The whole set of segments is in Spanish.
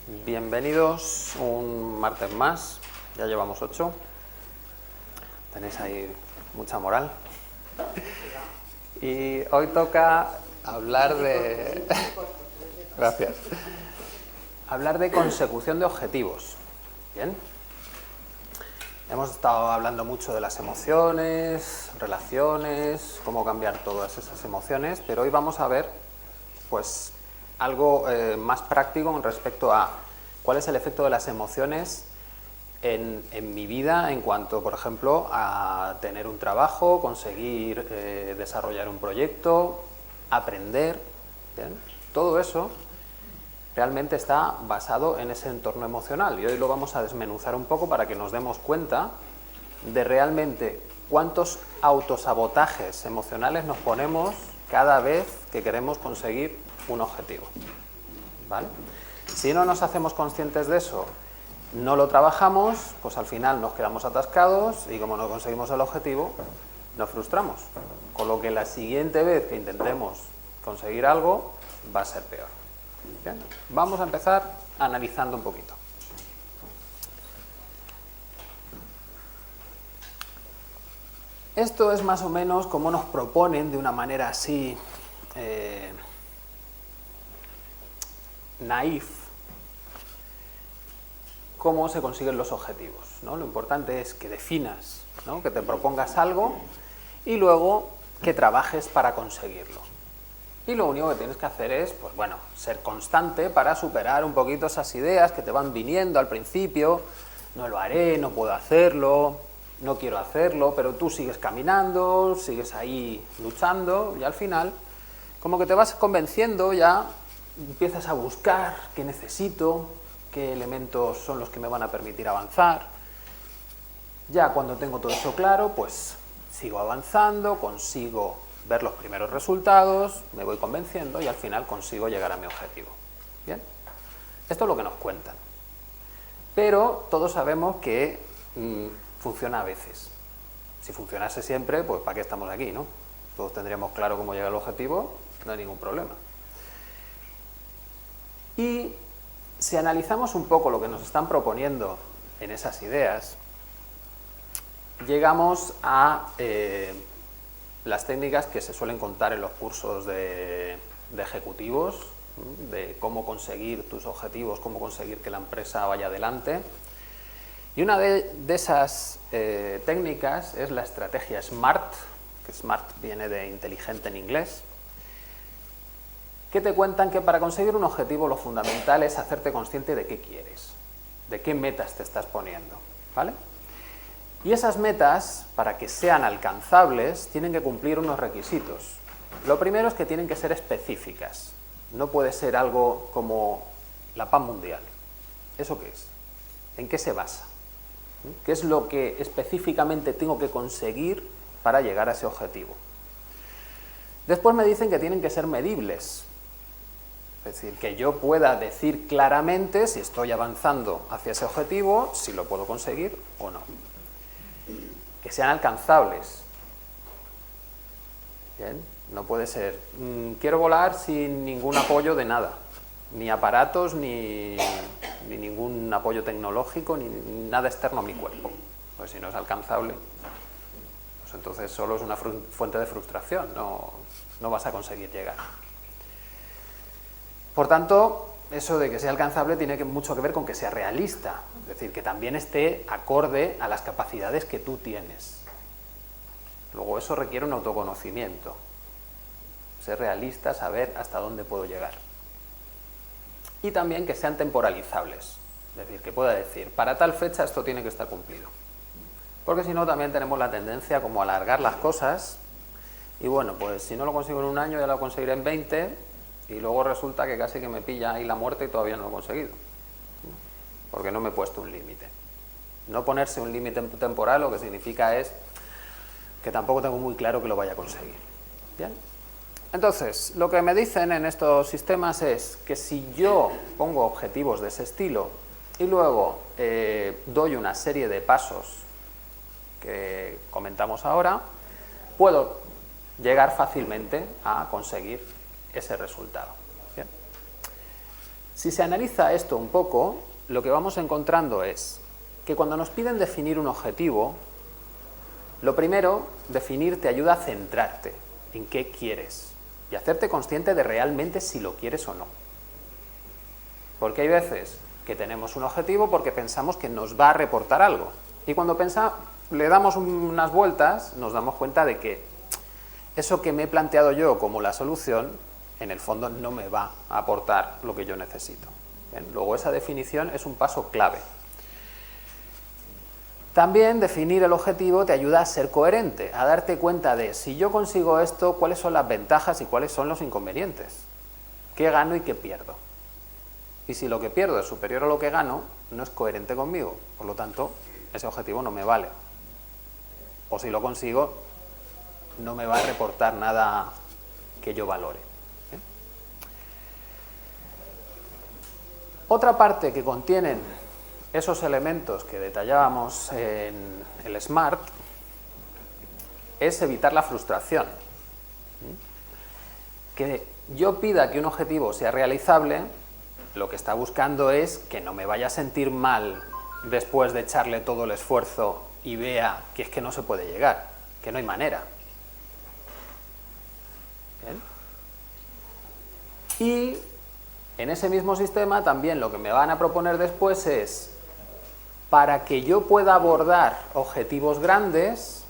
Bienvenidos un martes más, ya llevamos 8, tenéis ahí mucha moral. Y hoy toca hablar de... Gracias. Hablar de consecución de objetivos. Bien. Hemos estado hablando mucho de las emociones, relaciones, cómo cambiar todas esas emociones, pero hoy vamos a ver, pues, algo más práctico con respecto a cuál es el efecto de las emociones en mi vida en cuanto, por ejemplo, a tener un trabajo, conseguir desarrollar un proyecto, aprender. ¿Bien? Todo eso realmente está basado en ese entorno emocional y hoy lo vamos a desmenuzar un poco para que nos demos cuenta de realmente cuántos autosabotajes emocionales nos ponemos cada vez que queremos conseguir un objetivo. ¿Vale? Si no nos hacemos conscientes de eso, no lo trabajamos, pues al final nos quedamos atascados y como no conseguimos el objetivo, nos frustramos. Con lo que la siguiente vez que intentemos conseguir algo, va a ser peor. ¿Bien? Vamos a empezar analizando un poquito. Esto es más o menos como nos proponen de una manera así naif cómo se consiguen los objetivos, ¿no? Lo importante es que definas, ¿no? Que te propongas algo y luego que trabajes para conseguirlo. Y lo único que tienes que hacer es, pues bueno, ser constante para superar un poquito esas ideas que te van viniendo al principio. No lo haré, no puedo hacerlo, no quiero hacerlo, pero tú sigues caminando, sigues ahí luchando y al final, como que te vas convenciendo, ya empiezas a buscar qué necesito, qué elementos son los que me van a permitir avanzar. Ya cuando tengo todo eso claro, pues sigo avanzando, consigo ver los primeros resultados, me voy convenciendo y al final consigo llegar a mi objetivo. ¿Bien? Esto es lo que nos cuentan. Pero todos sabemos que funciona a veces. Si funcionase siempre, pues ¿para qué estamos aquí, no? Todos tendríamos claro cómo llegar al objetivo, no hay ningún problema. Y si analizamos un poco lo que nos están proponiendo en esas ideas, llegamos a las técnicas que se suelen contar en los cursos de ejecutivos, de cómo conseguir tus objetivos, cómo conseguir que la empresa vaya adelante. Y una de esas técnicas es la estrategia SMART, que SMART viene de inteligente en inglés, que te cuentan que para conseguir un objetivo lo fundamental es hacerte consciente de qué quieres, de qué metas te estás poniendo, ¿vale? Y esas metas, para que sean alcanzables, tienen que cumplir unos requisitos. Lo primero es que tienen que ser específicas. No puede ser algo como la paz mundial. ¿Eso qué es? ¿En qué se basa? ¿Qué es lo que específicamente tengo que conseguir para llegar a ese objetivo? Después me dicen que tienen que ser medibles. Es decir, que yo pueda decir claramente si estoy avanzando hacia ese objetivo, si lo puedo conseguir o no. Que sean alcanzables. Bien, no puede ser, quiero volar sin ningún apoyo de nada, ni aparatos, ni ningún apoyo tecnológico, ni nada externo a mi cuerpo. Pues si no es alcanzable, pues entonces solo es una fuente de frustración, no vas a conseguir llegar. Por tanto, eso de que sea alcanzable tiene mucho que ver con que sea realista, es decir, que también esté acorde a las capacidades que tú tienes. Luego eso requiere un autoconocimiento, ser realista, saber hasta dónde puedo llegar. Y también que sean temporalizables, es decir, que pueda decir, para tal fecha esto tiene que estar cumplido. Porque si no también tenemos la tendencia como a alargar las cosas y bueno, pues si no lo consigo en un año ya lo conseguiré en 20 y luego resulta que casi que me pilla ahí la muerte y todavía no lo he conseguido. Porque no me he puesto un límite. No ponerse un límite temporal lo que significa es que tampoco tengo muy claro que lo vaya a conseguir. ¿Bien? Entonces, lo que me dicen en estos sistemas es que si yo pongo objetivos de ese estilo y luego doy una serie de pasos que comentamos ahora, puedo llegar fácilmente a conseguir ese resultado. ¿Bien? Si se analiza esto un poco, lo que vamos encontrando es que cuando nos piden definir un objetivo, lo primero, definir te ayuda a centrarte en qué quieres y hacerte consciente de realmente si lo quieres o no. Porque hay veces que tenemos un objetivo porque pensamos que nos va a reportar algo. Y cuando le damos unas vueltas, nos damos cuenta de que eso que me he planteado yo como la solución, en el fondo no me va a aportar lo que yo necesito. ¿Bien? Luego esa definición es un paso clave. También definir el objetivo te ayuda a ser coherente, a darte cuenta de si yo consigo esto, cuáles son las ventajas y cuáles son los inconvenientes. ¿Qué gano y qué pierdo? Y si lo que pierdo es superior a lo que gano, no es coherente conmigo. Por lo tanto, ese objetivo no me vale. O si lo consigo, no me va a reportar nada que yo valore. ¿Bien? Otra parte que contienen esos elementos que detallábamos en el SMART es evitar la frustración. Que yo pida que un objetivo sea realizable, lo que está buscando es que no me vaya a sentir mal después de echarle todo el esfuerzo y vea que es que no se puede llegar, que no hay manera. ¿Bien? Y en ese mismo sistema también lo que me van a proponer después es, para que yo pueda abordar objetivos grandes,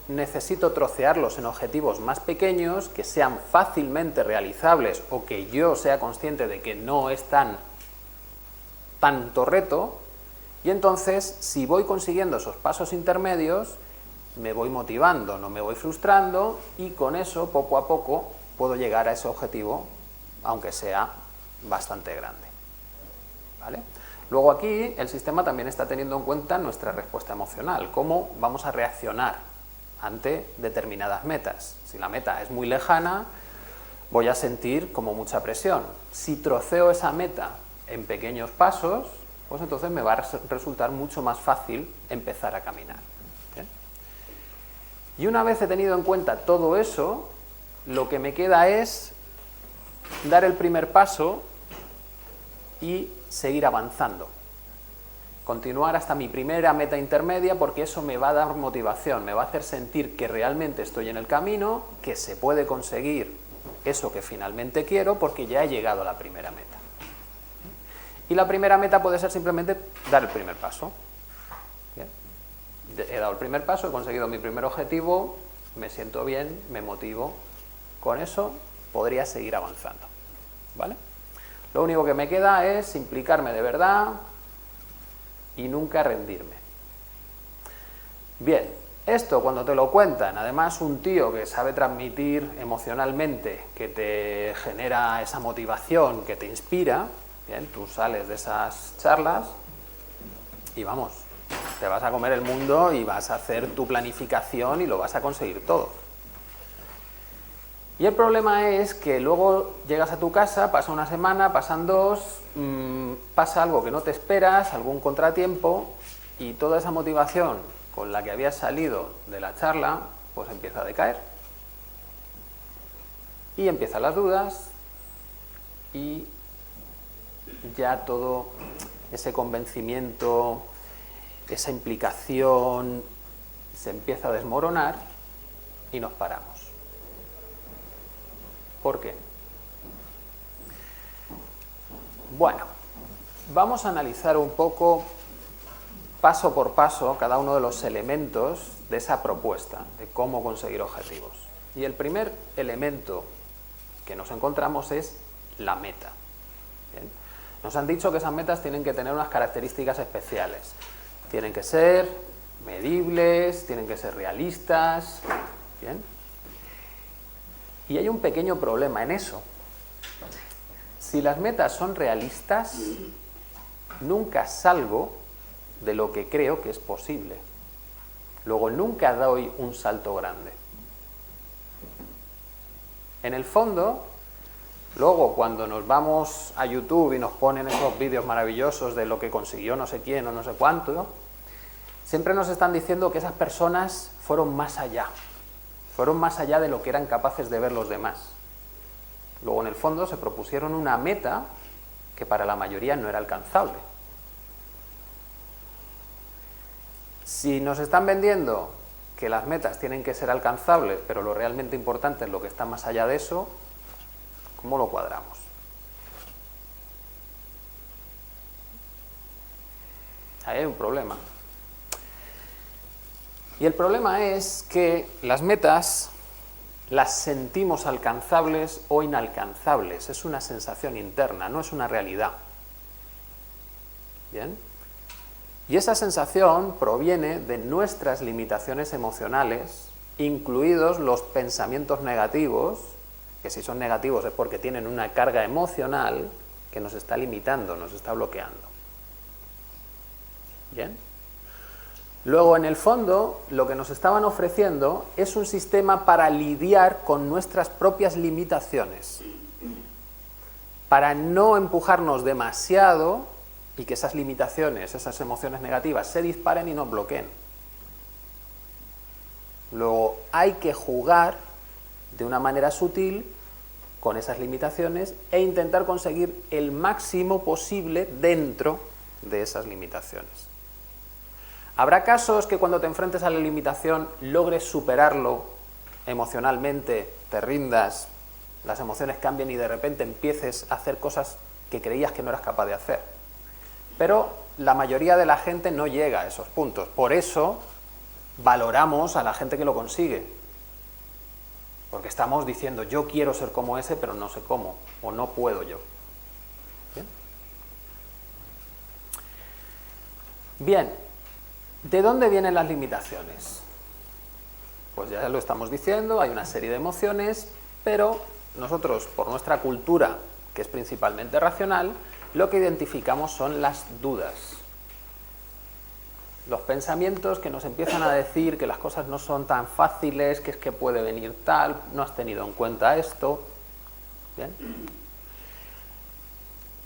necesito trocearlos en objetivos más pequeños que sean fácilmente realizables o que yo sea consciente de que no es tanto reto, y entonces si voy consiguiendo esos pasos intermedios me voy motivando, no me voy frustrando, y con eso poco a poco puedo llegar a ese objetivo aunque sea bastante grande. ¿Vale? Luego aquí el sistema también está teniendo en cuenta nuestra respuesta emocional, cómo vamos a reaccionar ante determinadas metas. Si la meta es muy lejana, voy a sentir como mucha presión. Si troceo esa meta en pequeños pasos, pues entonces me va a resultar mucho más fácil empezar a caminar. ¿Bien? Y una vez he tenido en cuenta todo eso, lo que me queda es dar el primer paso y seguir avanzando. Continuar hasta mi primera meta intermedia, porque eso me va a dar motivación, me va a hacer sentir que realmente estoy en el camino, que se puede conseguir eso que finalmente quiero, porque ya he llegado a la primera meta. Y la primera meta puede ser simplemente dar el primer paso. ¿Bien? He dado el primer paso, he conseguido mi primer objetivo, me siento bien, me motivo. Con eso podría seguir avanzando. ¿Vale? Lo único que me queda es implicarme de verdad y nunca rendirme. Bien, esto cuando te lo cuentan, además un tío que sabe transmitir emocionalmente, que te genera esa motivación, que te inspira, bien, tú sales de esas charlas y vamos, te vas a comer el mundo y vas a hacer tu planificación y lo vas a conseguir todo. Y el problema es que luego llegas a tu casa, pasa una semana, pasan dos, pasa algo que no te esperas, algún contratiempo, y toda esa motivación con la que habías salido de la charla, pues empieza a decaer. Y empiezan las dudas, y ya todo ese convencimiento, esa implicación, se empieza a desmoronar y nos paramos. ¿Por qué? Bueno, vamos a analizar un poco, paso por paso, cada uno de los elementos de esa propuesta, de cómo conseguir objetivos. Y el primer elemento que nos encontramos es la meta. ¿Bien? Nos han dicho que esas metas tienen que tener unas características especiales. Tienen que ser medibles, tienen que ser realistas. ¿Bien? Y hay un pequeño problema en eso. Si las metas son realistas, nunca salgo de lo que creo que es posible. Luego nunca doy un salto grande. En el fondo, luego cuando nos vamos a YouTube y nos ponen esos vídeos maravillosos de lo que consiguió no sé quién o no sé cuánto, siempre nos están diciendo que esas personas fueron más allá de lo que eran capaces de ver los demás. Luego en el fondo se propusieron una meta que para la mayoría no era alcanzable. Si nos están vendiendo que las metas tienen que ser alcanzables, pero lo realmente importante es lo que está más allá de eso, ¿cómo lo cuadramos? Ahí hay un problema. Y el problema es que las metas las sentimos alcanzables o inalcanzables. Es una sensación interna, no es una realidad. ¿Bien? Y esa sensación proviene de nuestras limitaciones emocionales, incluidos los pensamientos negativos, que si son negativos es porque tienen una carga emocional que nos está limitando, nos está bloqueando. ¿Bien? Luego, en el fondo, lo que nos estaban ofreciendo es un sistema para lidiar con nuestras propias limitaciones, para no empujarnos demasiado y que esas limitaciones, esas emociones negativas se disparen y nos bloqueen. Luego, hay que jugar de una manera sutil con esas limitaciones e intentar conseguir el máximo posible dentro de esas limitaciones. Habrá casos que cuando te enfrentes a la limitación logres superarlo emocionalmente, te rindas, las emociones cambien y de repente empieces a hacer cosas que creías que no eras capaz de hacer. Pero la mayoría de la gente no llega a esos puntos. Por eso valoramos a la gente que lo consigue. Porque estamos diciendo, yo quiero ser como ese, pero no sé cómo, o no puedo yo. ¿Bien? Bien, ¿de dónde vienen las limitaciones? Pues ya lo estamos diciendo, hay una serie de emociones, pero nosotros, por nuestra cultura, que es principalmente racional, lo que identificamos son las dudas. Los pensamientos que nos empiezan a decir que las cosas no son tan fáciles, que es que puede venir tal, no has tenido en cuenta esto. ¿Bien?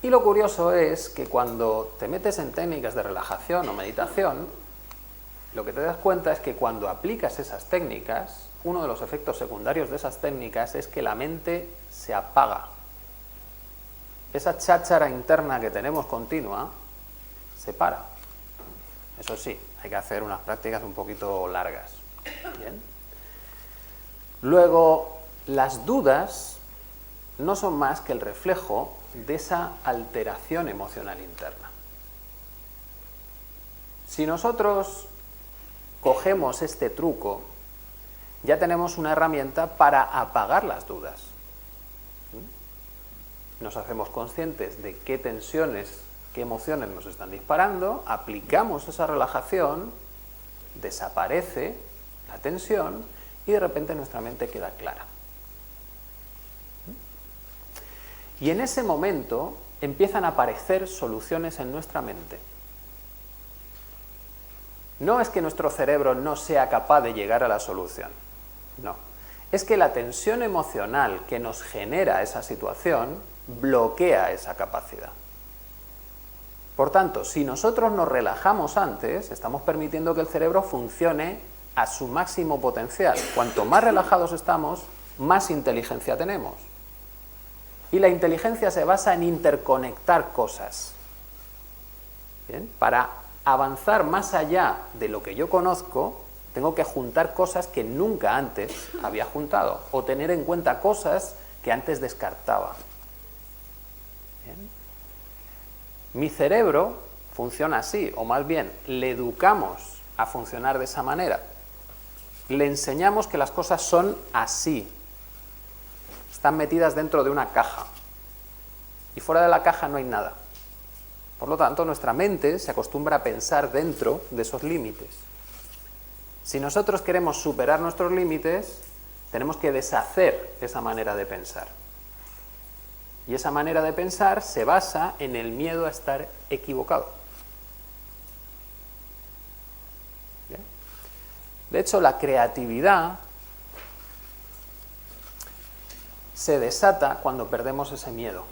Y lo curioso es que cuando te metes en técnicas de relajación o meditación, lo que te das cuenta es que cuando aplicas esas técnicas, uno de los efectos secundarios de esas técnicas es que la mente se apaga. Esa cháchara interna que tenemos continua se para. Eso sí, hay que hacer unas prácticas un poquito largas. ¿Bien? Luego, las dudas no son más que el reflejo de esa alteración emocional interna. Si nosotros cogemos este truco, ya tenemos una herramienta para apagar las dudas. Nos hacemos conscientes de qué tensiones, qué emociones nos están disparando, aplicamos esa relajación, desaparece la tensión y de repente nuestra mente queda clara. Y en ese momento empiezan a aparecer soluciones en nuestra mente. No es que nuestro cerebro no sea capaz de llegar a la solución, no. Es que la tensión emocional que nos genera esa situación bloquea esa capacidad. Por tanto, si nosotros nos relajamos antes, estamos permitiendo que el cerebro funcione a su máximo potencial. Cuanto más relajados estamos, más inteligencia tenemos. Y la inteligencia se basa en interconectar cosas. ¿Bien? Para avanzar más allá de lo que yo conozco, tengo que juntar cosas que nunca antes había juntado, o tener en cuenta cosas que antes descartaba. ¿Bien? Mi cerebro funciona así, o más bien, le educamos a funcionar de esa manera. Le enseñamos que las cosas son así. Están metidas dentro de una caja. Y fuera de la caja no hay nada. Por lo tanto, nuestra mente se acostumbra a pensar dentro de esos límites. Si nosotros queremos superar nuestros límites, tenemos que deshacer esa manera de pensar. Y esa manera de pensar se basa en el miedo a estar equivocado. ¿Bien? De hecho, la creatividad se desata cuando perdemos ese miedo.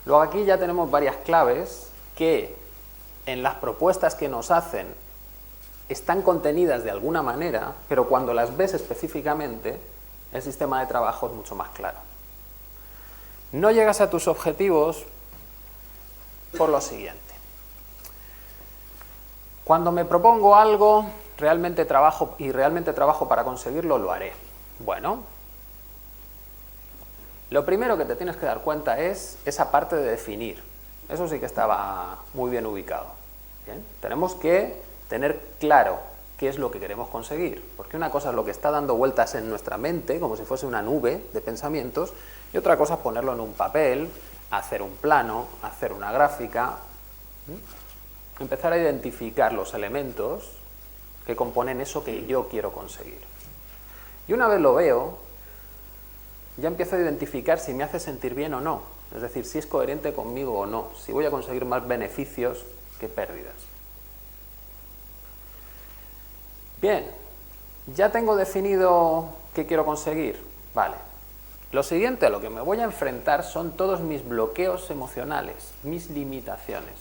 Luego aquí ya tenemos varias claves que en las propuestas que nos hacen están contenidas de alguna manera, pero cuando las ves específicamente, el sistema de trabajo es mucho más claro. No llegas a tus objetivos por lo siguiente. Cuando me propongo algo, realmente trabajo para conseguirlo, lo haré. Bueno, lo primero que te tienes que dar cuenta es esa parte de definir. Eso sí que estaba muy bien ubicado. ¿Bien? Tenemos que tener claro qué es lo que queremos conseguir, porque una cosa es lo que está dando vueltas en nuestra mente, como si fuese una nube de pensamientos, y otra cosa es ponerlo en un papel, hacer un plano, hacer una gráfica, empezar a identificar los elementos que componen eso que yo quiero conseguir. Y una vez lo veo, ya empiezo a identificar si me hace sentir bien o no, es decir, si es coherente conmigo o no, si voy a conseguir más beneficios que pérdidas. Bien, ya tengo definido qué quiero conseguir. Vale. Lo siguiente a lo que me voy a enfrentar son todos mis bloqueos emocionales, mis limitaciones.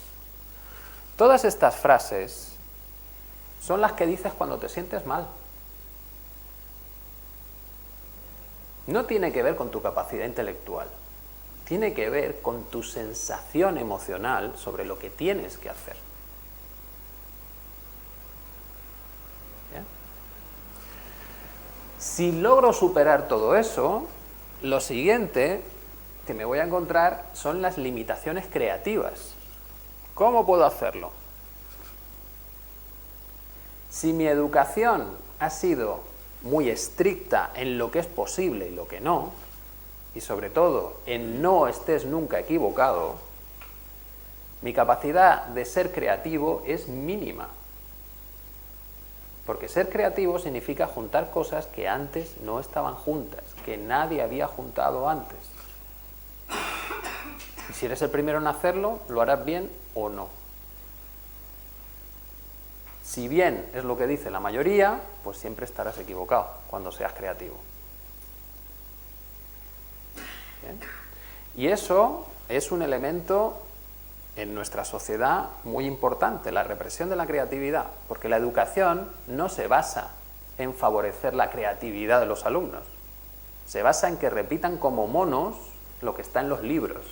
Todas estas frases son las que dices cuando te sientes mal. No tiene que ver con tu capacidad intelectual, tiene que ver con tu sensación emocional sobre lo que tienes que hacer. ¿Bien? Si logro superar todo eso, lo siguiente que me voy a encontrar son las limitaciones creativas. ¿Cómo puedo hacerlo? Si mi educación ha sido muy estricta en lo que es posible y lo que no, y sobre todo en no estés nunca equivocado, mi capacidad de ser creativo es mínima. Porque ser creativo significa juntar cosas que antes no estaban juntas, que nadie había juntado antes. Y si eres el primero en hacerlo, lo harás bien o no. Si bien es lo que dice la mayoría, pues siempre estarás equivocado cuando seas creativo. ¿Bien? Y eso es un elemento en nuestra sociedad muy importante, la represión de la creatividad, porque la educación no se basa en favorecer la creatividad de los alumnos, se basa en que repitan como monos lo que está en los libros,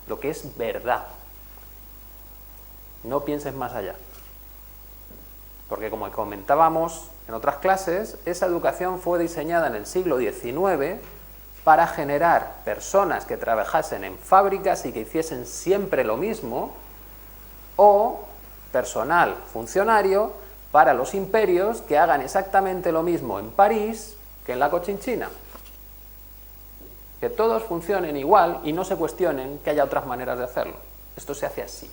lo que es verdad. No pienses más allá. Porque como comentábamos en otras clases, esa educación fue diseñada en el siglo XIX para generar personas que trabajasen en fábricas y que hiciesen siempre lo mismo, o personal funcionario para los imperios que hagan exactamente lo mismo en París que en la Cochinchina. Que todos funcionen igual y no se cuestionen que haya otras maneras de hacerlo. Esto se hace así.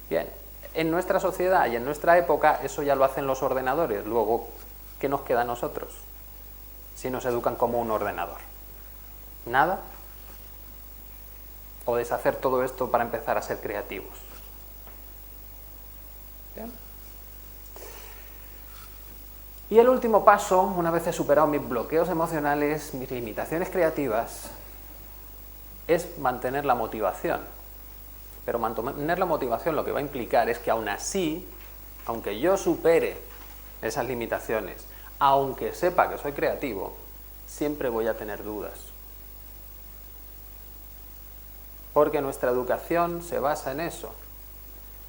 Bien, en nuestra sociedad y en nuestra época eso ya lo hacen los ordenadores. Luego, ¿qué nos queda a nosotros si nos educan como un ordenador? ¿Nada? ¿O deshacer todo esto para empezar a ser creativos? Bien. Y el último paso, una vez he superado mis bloqueos emocionales, mis limitaciones creativas, es mantener la motivación. Pero mantener la motivación lo que va a implicar es que aún así, aunque yo supere esas limitaciones, aunque sepa que soy creativo, siempre voy a tener dudas. Porque nuestra educación se basa en eso.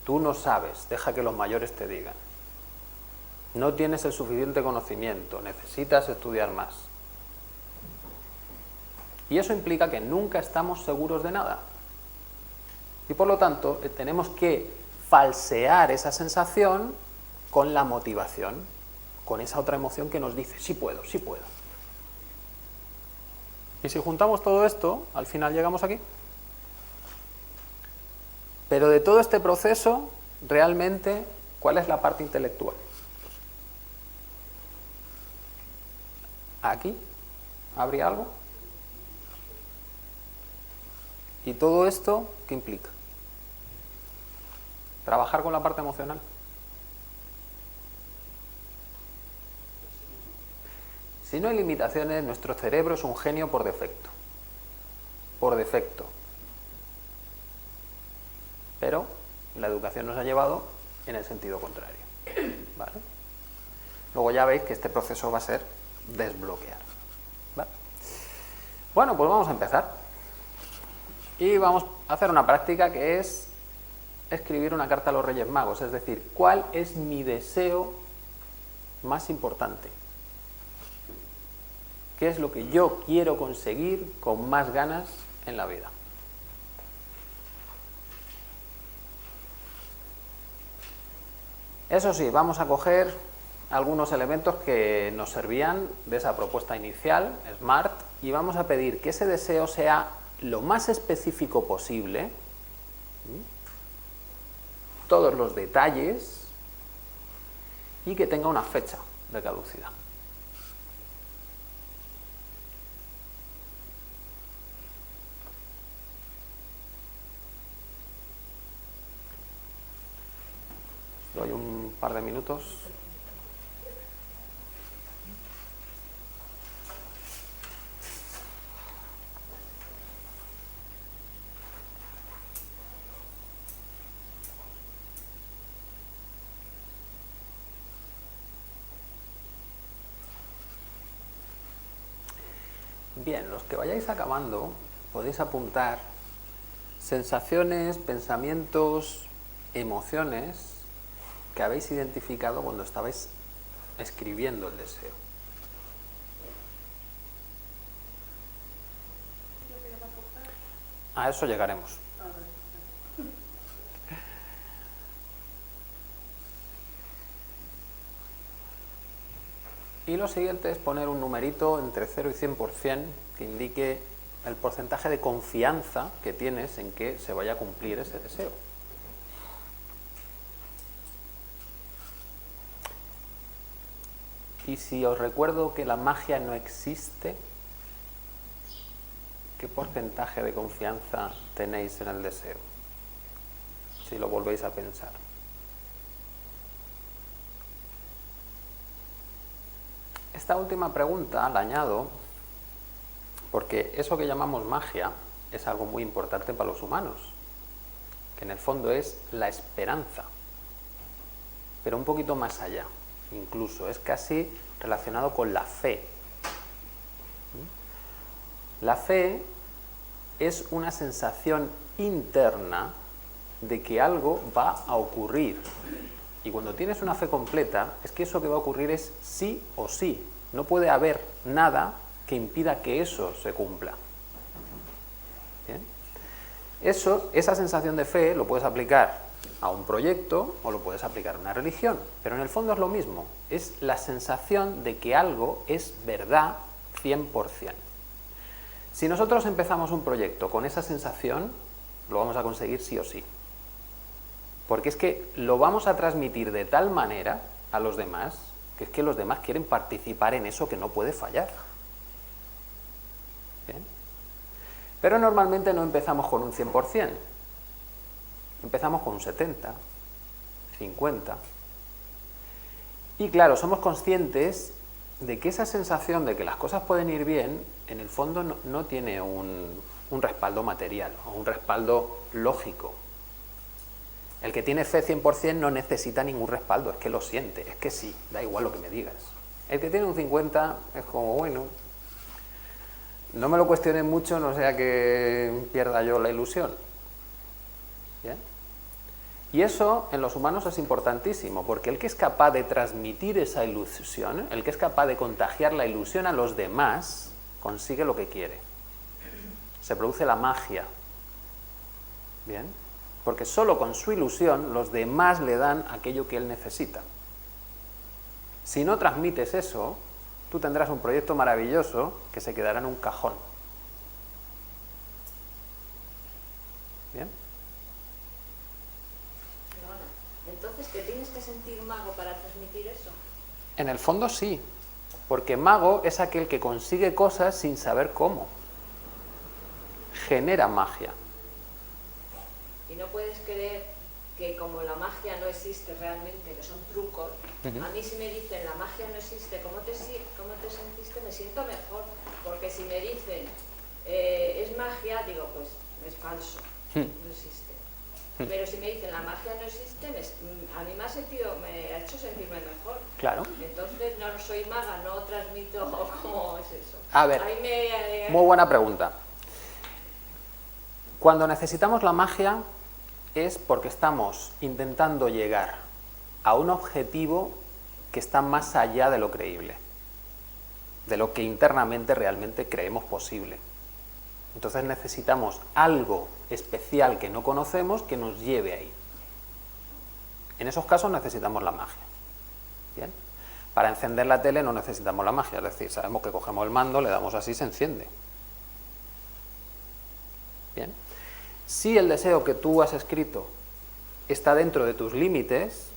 Tú no sabes, deja que los mayores te digan. No tienes el suficiente conocimiento, necesitas estudiar más. Y eso implica que nunca estamos seguros de nada. Y por lo tanto, tenemos que falsear esa sensación con la motivación, con esa otra emoción que nos dice, sí puedo, sí puedo. Y si juntamos todo esto, al final llegamos aquí. Pero de todo este proceso, realmente, ¿cuál es la parte intelectual? ¿Aquí? ¿Habría algo? ¿Y todo esto qué implica? Trabajar con la parte emocional. Si no hay limitaciones, nuestro cerebro es un genio por defecto. Por defecto. Pero la educación nos ha llevado en el sentido contrario. ¿Vale? Luego ya veis que este proceso va a ser desbloquear. ¿Vale? Bueno, pues vamos a empezar. Y vamos a hacer una práctica que es escribir una carta a los Reyes Magos, es decir, ¿cuál es mi deseo más importante? ¿Qué es lo que yo quiero conseguir con más ganas en la vida? Eso sí, vamos a coger algunos elementos que nos servían de esa propuesta inicial, SMART, y vamos a pedir que ese deseo sea lo más específico posible, todos los detalles, y que tenga una fecha de caducidad. Doy un par de minutos. Bien, los que vayáis acabando podéis apuntar sensaciones, pensamientos, emociones que habéis identificado cuando estabais escribiendo el deseo. A eso llegaremos. Y lo siguiente es poner un numerito entre 0 y 100% que indique el porcentaje de confianza que tienes en que se vaya a cumplir ese deseo. Y si os recuerdo que la magia no existe, ¿qué porcentaje de confianza tenéis en el deseo? Si lo volvéis a pensar. Esta última pregunta la añado porque eso que llamamos magia es algo muy importante para los humanos, que en el fondo es la esperanza, pero un poquito más allá. Incluso es casi relacionado con la fe. La fe es una sensación interna de que algo va a ocurrir. Y cuando tienes una fe completa, es que eso que va a ocurrir es sí o sí. No puede haber nada que impida que eso se cumpla. ¿Bien? Esa sensación de fe lo puedes aplicar a un proyecto o lo puedes aplicar a una religión, pero en el fondo es lo mismo, es la sensación de que algo es verdad 100%. Si nosotros empezamos un proyecto con esa sensación, lo vamos a conseguir sí o sí, porque es que lo vamos a transmitir de tal manera a los demás, que es que los demás quieren participar en eso que no puede fallar. ¿Bien? Pero normalmente no empezamos con un 100%. Empezamos con un 70, 50. Y claro, somos conscientes de que esa sensación de que las cosas pueden ir bien, en el fondo no tiene un respaldo material o un respaldo lógico. El que tiene fe 100% no necesita ningún respaldo, es que lo siente, es que sí, da igual lo que me digas. El que tiene un 50 es como, bueno, no me lo cuestionen mucho, no sea que pierda yo la ilusión. ¿Bien? Y eso en los humanos es importantísimo, porque el que es capaz de transmitir esa ilusión, el que es capaz de contagiar la ilusión a los demás, consigue lo que quiere. Se produce la magia. ¿Bien? Porque solo con su ilusión los demás le dan aquello que él necesita. Si no transmites eso, tú tendrás un proyecto maravilloso que se quedará en un cajón. ¿Bien? Entonces, ¿te tienes que sentir mago para transmitir eso? En el fondo sí, porque mago es aquel que consigue cosas sin saber cómo. Genera magia. Y no puedes creer que como la magia no existe realmente, que son trucos, a mí si me dicen la magia no existe, ¿cómo te sentiste? Me siento mejor, porque si me dicen es magia, digo, pues es falso, no existe. Pero si me dicen la magia no existe, a mí me ha hecho sentirme mejor. Claro. Entonces no soy maga, no transmito cómo es eso. A ver, muy buena pregunta. Cuando necesitamos la magia es porque estamos intentando llegar a un objetivo que está más allá de lo creíble, de lo que internamente realmente creemos posible. Entonces necesitamos algo especial que no conocemos que nos lleve ahí. En esos casos necesitamos la magia. ¿Bien? Para encender la tele no necesitamos la magia, es decir, sabemos que cogemos el mando, le damos así y se enciende. ¿Bien? Si el deseo que tú has escrito está dentro de tus límites,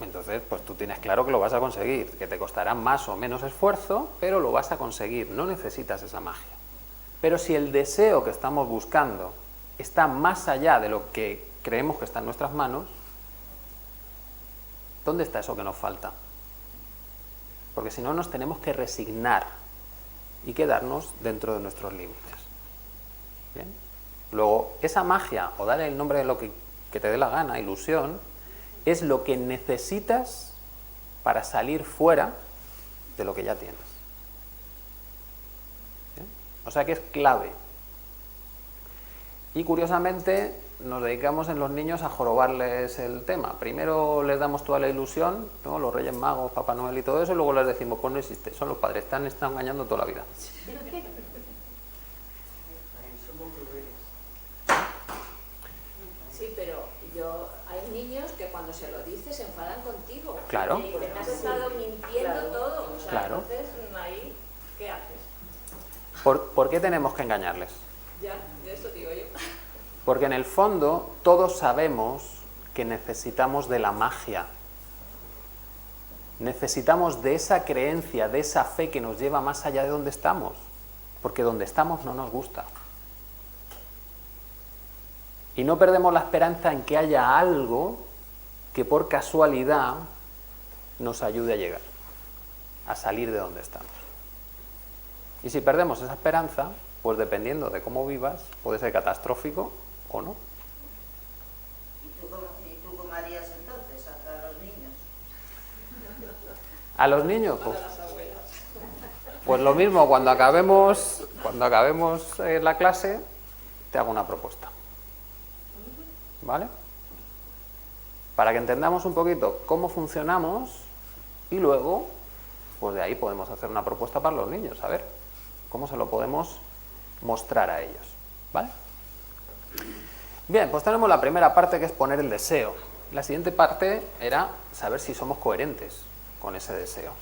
entonces pues tú tienes claro que lo vas a conseguir, que te costará más o menos esfuerzo, pero lo vas a conseguir, no necesitas esa magia. Pero si el deseo que estamos buscando está más allá de lo que creemos que está en nuestras manos, ¿dónde está eso que nos falta? Porque si no nos tenemos que resignar y quedarnos dentro de nuestros límites. ¿Bien? Luego, esa magia, o dale el nombre de lo que te dé la gana, ilusión, es lo que necesitas para salir fuera de lo que ya tienes. ¿Bien? O sea que es clave. Y curiosamente nos dedicamos en los niños a jorobarles el tema. Primero les damos toda la ilusión, ¿no? Los Reyes Magos, Papá Noel y todo eso, y luego les decimos, pues no existe, son los padres, están engañando toda la vida. Sí, pero hay niños que cuando se lo dices se enfadan contigo. Claro. Y te has estado mintiendo todo. O sea, claro. Entonces, ahí, ¿qué haces? ¿Por qué tenemos que engañarles? Ya, de eso digo yo. Porque en el fondo todos sabemos que necesitamos de la magia. Necesitamos de esa creencia, de esa fe que nos lleva más allá de donde estamos. Porque donde estamos no nos gusta. Y no perdemos la esperanza en que haya algo que por casualidad nos ayude a llegar, a salir de donde estamos. Y si perdemos esa esperanza, pues dependiendo de cómo vivas, puede ser catastrófico o no. ¿Y tú cómo harías entonces a los niños? A los niños, pues lo mismo, cuando acabemos la clase, te hago una propuesta. ¿Vale? Para que entendamos un poquito cómo funcionamos y luego, pues de ahí podemos hacer una propuesta para los niños, a ver cómo se lo podemos mostrar a ellos. ¿Vale? Bien, pues tenemos la primera parte, que es poner el deseo. La siguiente parte era saber si somos coherentes con ese deseo.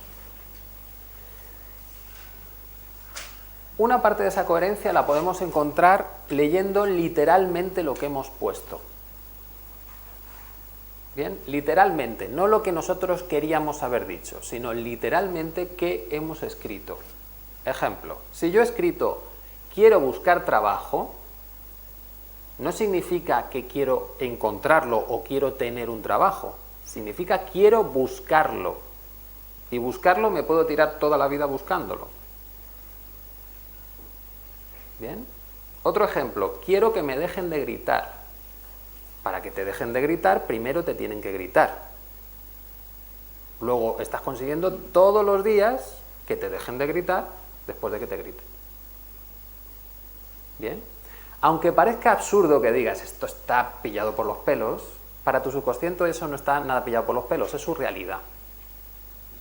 Una parte de esa coherencia la podemos encontrar leyendo literalmente lo que hemos puesto. Bien, literalmente, no lo que nosotros queríamos haber dicho, sino literalmente qué hemos escrito. Ejemplo, si yo he escrito quiero buscar trabajo, no significa que quiero encontrarlo o quiero tener un trabajo, significa quiero buscarlo. Y buscarlo me puedo tirar toda la vida buscándolo. Bien. Otro ejemplo, quiero que me dejen de gritar. Para que te dejen de gritar, primero te tienen que gritar. Luego estás consiguiendo todos los días que te dejen de gritar después de que te griten. Bien. Aunque parezca absurdo que digas esto está pillado por los pelos, para tu subconsciente eso no está nada pillado por los pelos, es su realidad.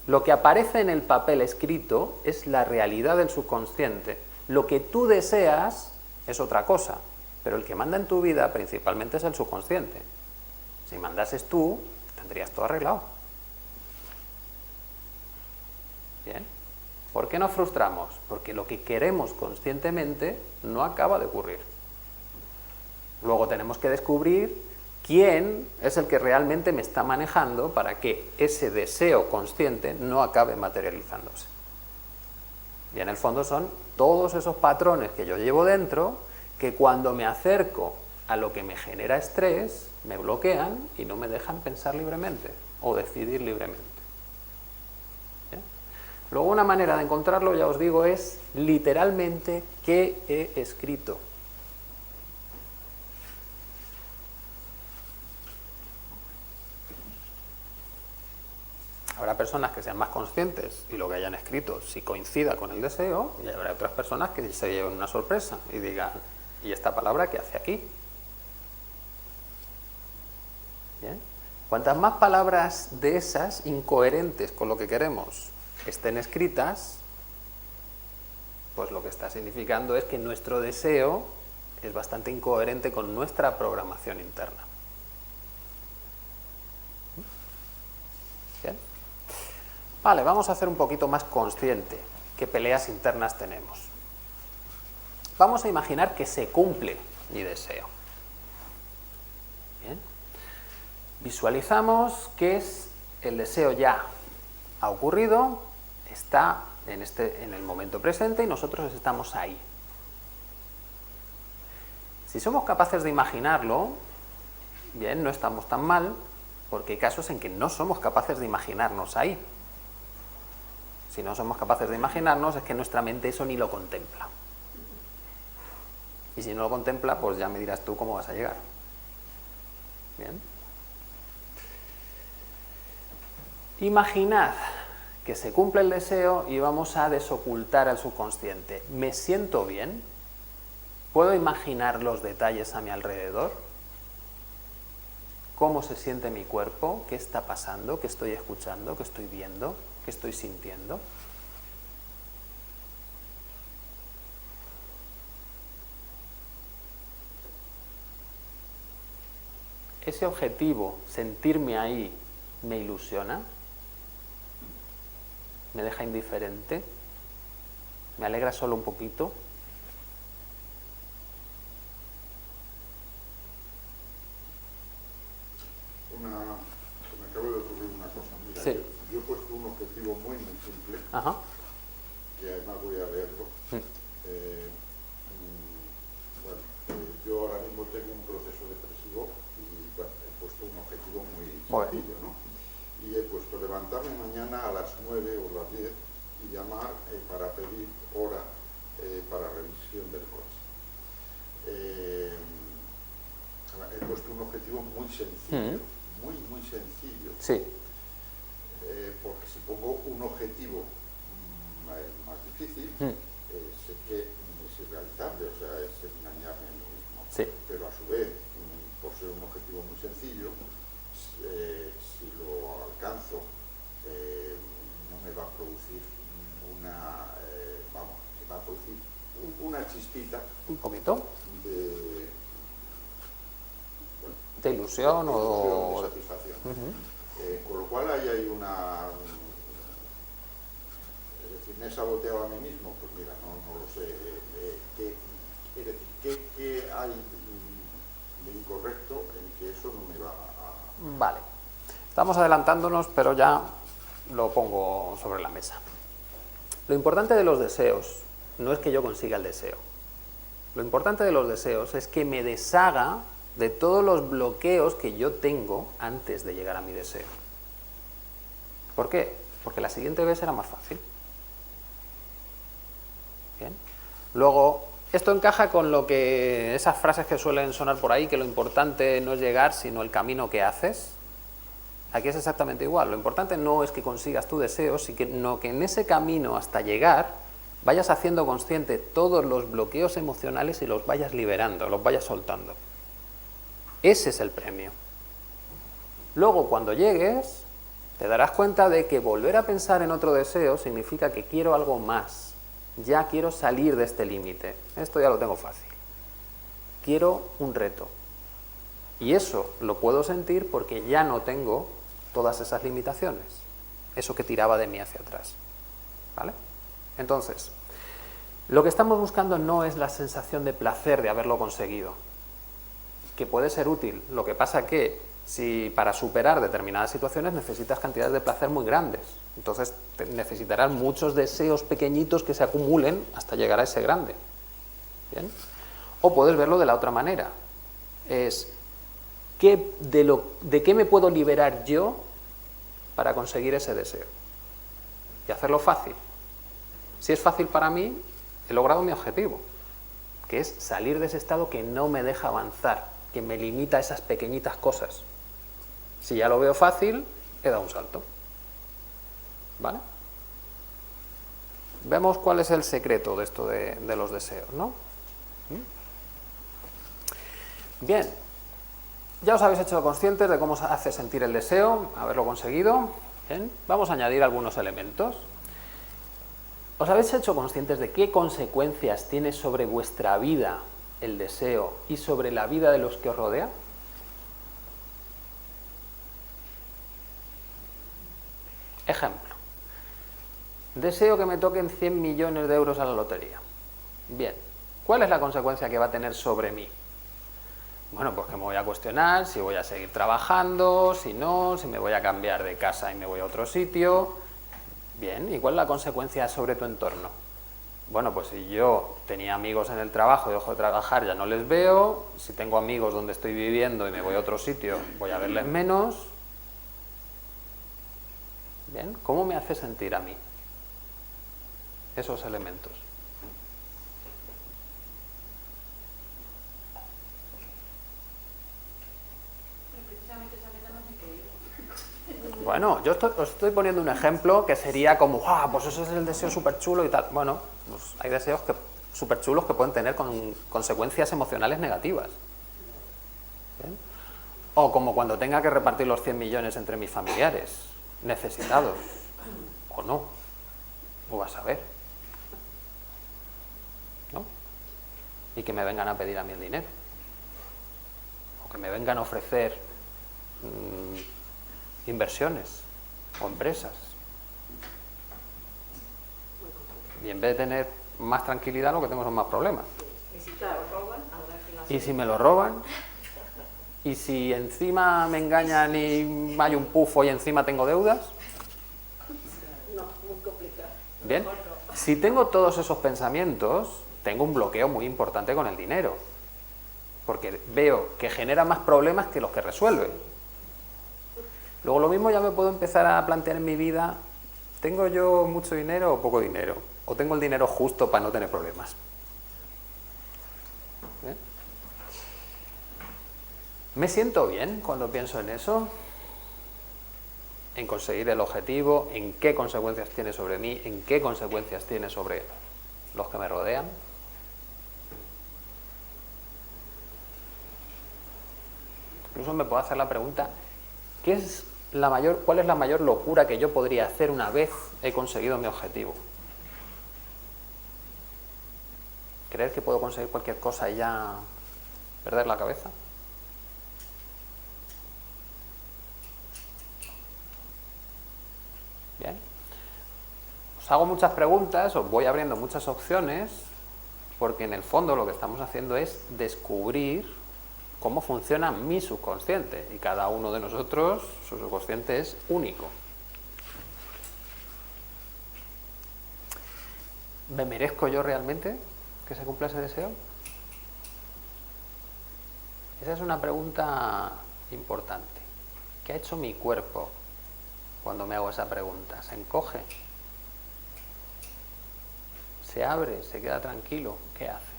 Lo que aparece en el papel escrito es la realidad del subconsciente. Lo que tú deseas es otra cosa, pero el que manda en tu vida principalmente es el subconsciente. Si mandases tú, tendrías todo arreglado. Bien. ¿Por qué nos frustramos? Porque lo que queremos conscientemente no acaba de ocurrir. Luego tenemos que descubrir quién es el que realmente me está manejando para que ese deseo consciente no acabe materializándose. Y en el fondo son todos esos patrones que yo llevo dentro que cuando me acerco a lo que me genera estrés, me bloquean y no me dejan pensar libremente o decidir libremente. ¿Bien? Luego una manera de encontrarlo, ya os digo, es literalmente qué he escrito. Habrá personas que sean más conscientes y lo que hayan escrito si coincida con el deseo, y habrá otras personas que se lleven una sorpresa y digan, ¿y esta palabra qué hace aquí? ¿Bien? Cuantas más palabras de esas incoherentes con lo que queremos estén escritas, pues lo que está significando es que nuestro deseo es bastante incoherente con nuestra programación interna. ¿Bien? Vale, vamos a hacer un poquito más consciente qué peleas internas tenemos. Vamos a imaginar que se cumple mi deseo. Bien. Visualizamos que el deseo ya ha ocurrido, está en el momento presente y nosotros estamos ahí. Si somos capaces de imaginarlo, bien, no estamos tan mal, porque hay casos en que no somos capaces de imaginarnos ahí. Si no somos capaces de imaginarnos, es que nuestra mente eso ni lo contempla. Y si no lo contempla, pues ya me dirás tú cómo vas a llegar. Bien. Imaginad que se cumple el deseo y vamos a desocultar al subconsciente. ¿Me siento bien? ¿Puedo imaginar los detalles a mi alrededor? ¿Cómo se siente mi cuerpo? ¿Qué está pasando? ¿Qué estoy escuchando? ¿Qué estoy viendo? ¿Qué estoy sintiendo? ¿Ese objetivo, sentirme ahí, me ilusiona? ¿Me deja indiferente? ¿Me alegra solo un poquito? Se me acaba de ocurrir una cosa. Mira, Sí. yo he puesto un objetivo muy simple, Ajá. que además voy a leerlo. Yo ahora mismo tengo un proceso depresivo y bueno, he puesto un objetivo muy sencillo, ¿no? Y he puesto levantarme mañana a las 9 o las 10 y llamar para pedir hora para revisión del coche. He puesto un objetivo muy sencillo, muy sencillo. Sí. Porque si pongo un objetivo más difícil, sé que es irrealizable, o sea, es engañarme a mí mismo. Sí. Pero a su vez, por ser un objetivo muy sencillo, si lo alcanzo, no me va a producir me va a producir una chispita Un poquito. de ¿De ilusión o...? de satisfacción. Con lo cual ahí hay es decir, me he saboteado a mí mismo, pues mira, no lo sé. Es decir, ¿qué hay de incorrecto en que eso no me va a...? Vale. Estamos adelantándonos, pero ya lo pongo sobre la mesa. Lo importante de los deseos no es que yo consiga el deseo. Lo importante de los deseos es que me deshaga de todos los bloqueos que yo tengo antes de llegar a mi deseo. ¿Por qué? Porque la siguiente vez será más fácil. Bien. Luego, esto encaja con esas frases que suelen sonar por ahí, que lo importante no es llegar, sino el camino que haces. Aquí es exactamente igual. Lo importante no es que consigas tu deseo, sino que en ese camino hasta llegar vayas haciendo consciente todos los bloqueos emocionales y los vayas liberando, los vayas soltando. Ese es el premio. Luego, cuando llegues, te darás cuenta de que volver a pensar en otro deseo significa que quiero algo más. Ya quiero salir de este límite. Esto ya lo tengo fácil. Quiero un reto. Y eso lo puedo sentir porque ya no tengo todas esas limitaciones. Eso que tiraba de mí hacia atrás. ¿Vale? Entonces, lo que estamos buscando no es la sensación de placer de haberlo conseguido, que puede ser útil. Lo que pasa que si para superar determinadas situaciones necesitas cantidades de placer muy grandes, entonces necesitarás muchos deseos pequeñitos que se acumulen hasta llegar a ese grande. ¿Bien? O puedes verlo de la otra manera. Es ¿de qué me puedo liberar yo para conseguir ese deseo? Y hacerlo fácil. Si es fácil para mí, he logrado mi objetivo, que es salir de ese estado que no me deja avanzar, que me limita a esas pequeñitas cosas. Si ya lo veo fácil, he dado un salto. ¿vale? Vemos cuál es el secreto de esto de los deseos, ¿no? Bien, ya os habéis hecho conscientes de cómo os hace sentir el deseo, haberlo conseguido. Bien, vamos a añadir algunos elementos. ¿Os habéis hecho conscientes de qué consecuencias tiene sobre vuestra vida el deseo y sobre la vida de los que os rodean? Ejemplo. Deseo que me toquen 100 millones de euros a la lotería. Bien, ¿cuál es la consecuencia que va a tener sobre mí? Bueno, pues que me voy a cuestionar si voy a seguir trabajando, si no, si me voy a cambiar de casa y me voy a otro sitio. Bien, ¿y cuál es la consecuencia sobre tu entorno? Bueno, pues si yo tenía amigos en el trabajo y dejo de trabajar, ya no les veo. Si tengo amigos donde estoy viviendo y me voy a otro sitio, voy a verles menos. Bien, ¿cómo me hace sentir a mí esos elementos? Bueno, yo os estoy poniendo un ejemplo que sería como, pues eso es el deseo súper chulo y tal. Bueno, pues hay deseos súper chulos que pueden tener consecuencias emocionales negativas. ¿Bien? O como cuando tenga que repartir los 100 millones entre mis familiares, necesitados, o no, o vas a ver, ¿no? Y que me vengan a pedir a mí el dinero, o que me vengan a ofrecer inversiones o empresas, y en vez de tener más tranquilidad lo que tengo son más problemas. Y si me lo roban, y si encima me engañan y hay un pufo y encima tengo deudas. No, muy complicado. Bien, si tengo todos esos pensamientos, tengo un bloqueo muy importante con el dinero, porque veo que genera más problemas que los que resuelve. Luego lo mismo ya me puedo empezar a plantear en mi vida, ¿tengo yo mucho dinero o poco dinero? ¿O tengo el dinero justo para no tener problemas? ¿Bien? ¿Me siento bien cuando pienso en eso? En conseguir el objetivo, en qué consecuencias tiene sobre mí, en qué consecuencias tiene sobre los que me rodean. Incluso me puedo hacer la pregunta, ¿cuál es la mayor locura que yo podría hacer una vez he conseguido mi objetivo? ¿Creer que puedo conseguir cualquier cosa y ya perder la cabeza? Bien. Os hago muchas preguntas, os voy abriendo muchas opciones, porque en el fondo lo que estamos haciendo es descubrir cómo funciona mi subconsciente, y cada uno de nosotros, su subconsciente es único. ¿Me merezco yo realmente que se cumpla ese deseo? Esa es una pregunta importante. ¿Qué ha hecho mi cuerpo cuando me hago esa pregunta? ¿Se encoge? ¿Se abre? ¿Se queda tranquilo? ¿Qué hace?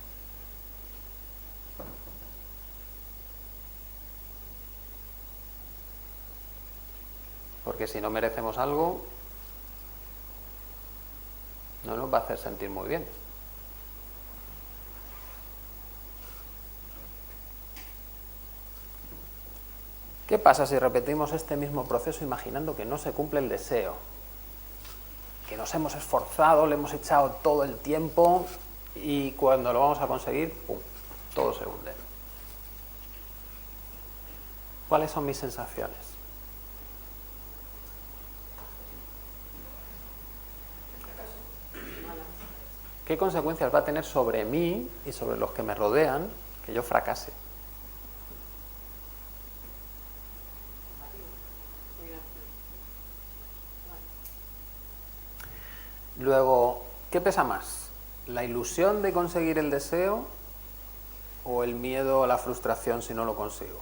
Porque si no merecemos algo, no nos va a hacer sentir muy bien. ¿Qué pasa si repetimos este mismo proceso imaginando que no se cumple el deseo? Que nos hemos esforzado, le hemos echado todo el tiempo y cuando lo vamos a conseguir, ¡pum!, todo se hunde. ¿Cuáles son mis sensaciones? ¿Qué consecuencias va a tener sobre mí y sobre los que me rodean que yo fracase? Luego, ¿qué pesa más? ¿La ilusión de conseguir el deseo o el miedo a la frustración si no lo consigo?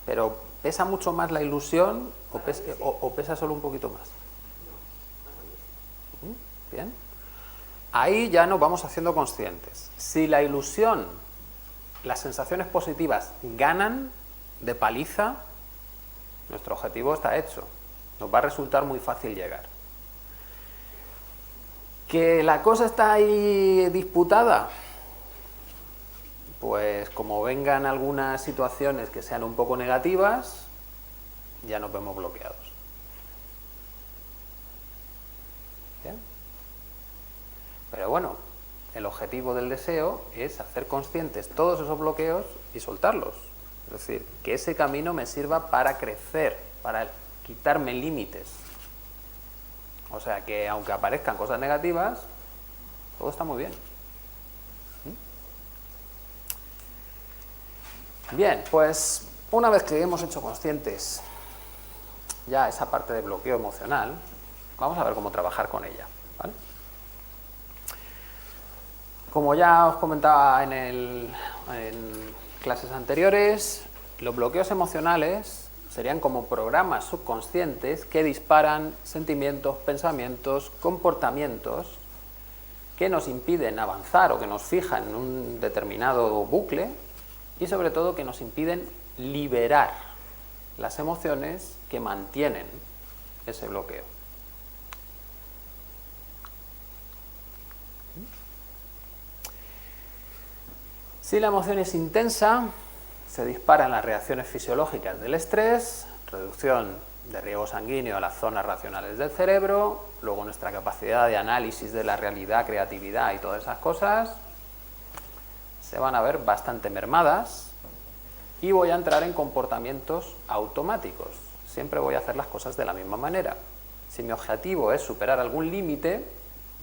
Pero ¿pesa mucho más la ilusión o pesa solo un poquito más? Bien. Ahí ya nos vamos haciendo conscientes. Si la ilusión, las sensaciones positivas ganan de paliza, Nuestro objetivo está hecho. Nos va a resultar muy fácil llegar. ¿Que la cosa está ahí disputada? Pues como vengan algunas situaciones que sean un poco negativas, ya nos vemos bloqueados. ¿Bien? Pero bueno, el objetivo del deseo es hacer conscientes todos esos bloqueos y soltarlos. Es decir, que ese camino me sirva para crecer, para quitarme límites. O sea que aunque aparezcan cosas negativas, todo está muy bien. Bien, pues una vez que hemos hecho conscientes ya esa parte de bloqueo emocional, vamos a ver cómo trabajar con ella, ¿vale? Como ya os comentaba en clases anteriores, los bloqueos emocionales serían como programas subconscientes que disparan sentimientos, pensamientos, comportamientos que nos impiden avanzar o que nos fijan en un determinado bucle y sobre todo que nos impiden liberar las emociones que mantienen ese bloqueo. Si la emoción es intensa, se disparan las reacciones fisiológicas del estrés, reducción de riego sanguíneo a las zonas racionales del cerebro, luego nuestra capacidad de análisis de la realidad, creatividad y todas esas cosas se van a ver bastante mermadas y voy a entrar en comportamientos automáticos. Siempre voy a hacer las cosas de la misma manera. Si mi objetivo es superar algún límite,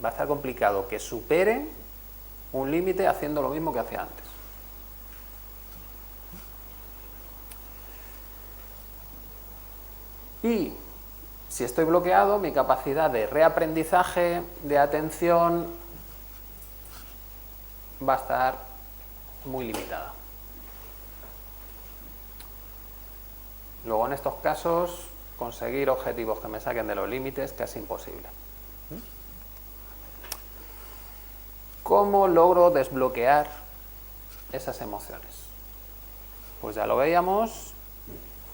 va a estar complicado que supere un límite haciendo lo mismo que hacía antes. Y si estoy bloqueado, mi capacidad de reaprendizaje, de atención, va a estar muy limitada. Luego, en estos casos, conseguir objetivos que me saquen de los límites es casi imposible. ¿Cómo logro desbloquear esas emociones? Pues ya lo veíamos,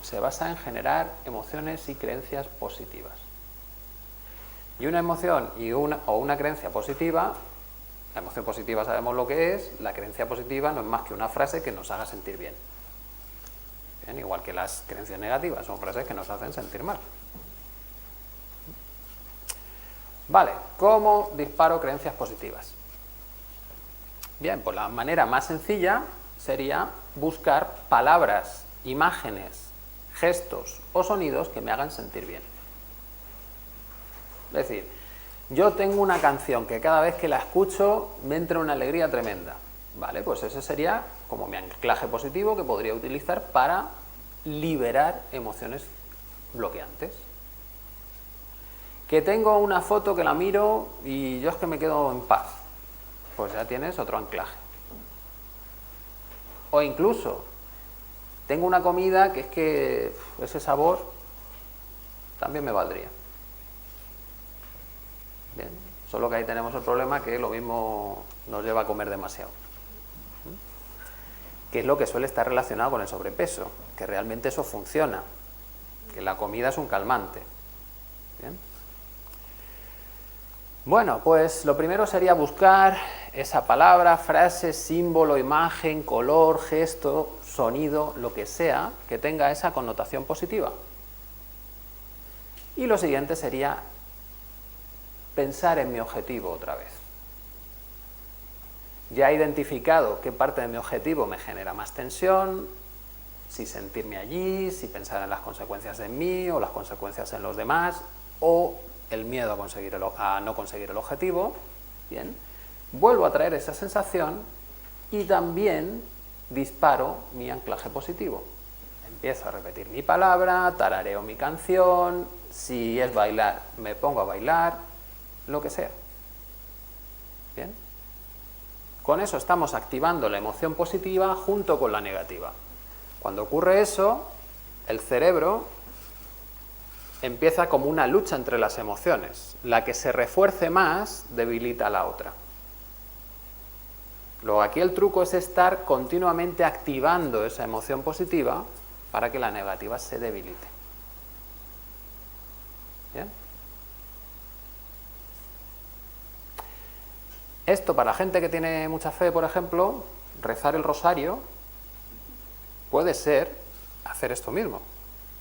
se basa en generar emociones y creencias positivas. Y una emoción o una creencia positiva, la emoción positiva sabemos lo que es, la creencia positiva no es más que una frase que nos haga sentir bien. Bien, igual que las creencias negativas, son frases que nos hacen sentir mal. Vale, ¿cómo disparo creencias positivas? Bien, pues la manera más sencilla sería buscar palabras, imágenes, gestos o sonidos que me hagan sentir bien. Es decir, yo tengo una canción que cada vez que la escucho me entra una alegría tremenda. Vale, pues ese sería como mi anclaje positivo que podría utilizar para liberar emociones bloqueantes. Que tengo una foto que la miro y yo es que me quedo en paz. Pues ya tienes otro anclaje. O incluso, tengo una comida que es que ese sabor también me valdría. Bien, solo que ahí tenemos el problema que lo mismo nos lleva a comer demasiado. Que es lo que suele estar relacionado con el sobrepeso, que realmente eso funciona, que la comida es un calmante. Bien. Bueno, pues lo primero sería buscar esa palabra, frase, símbolo, imagen, color, gesto, sonido, lo que sea, que tenga esa connotación positiva. Y lo siguiente sería pensar en mi objetivo otra vez. Ya he identificado qué parte de mi objetivo me genera más tensión, si sentirme allí, si pensar en las consecuencias en mí o las consecuencias en los demás, o el miedo a no conseguir el objetivo. Bien, vuelvo a traer esa sensación y también disparo mi anclaje positivo. Empiezo a repetir mi palabra, tarareo mi canción, si es bailar, me pongo a bailar, lo que sea. Bien. Con eso estamos activando la emoción positiva junto con la negativa. Cuando ocurre eso, el cerebro empieza como una lucha entre las emociones. La que se refuerce más debilita a la otra. Luego aquí el truco es estar continuamente activando esa emoción positiva para que la negativa se debilite. ¿Bien? Esto, para la gente que tiene mucha fe, por ejemplo, rezar el rosario puede ser hacer esto mismo.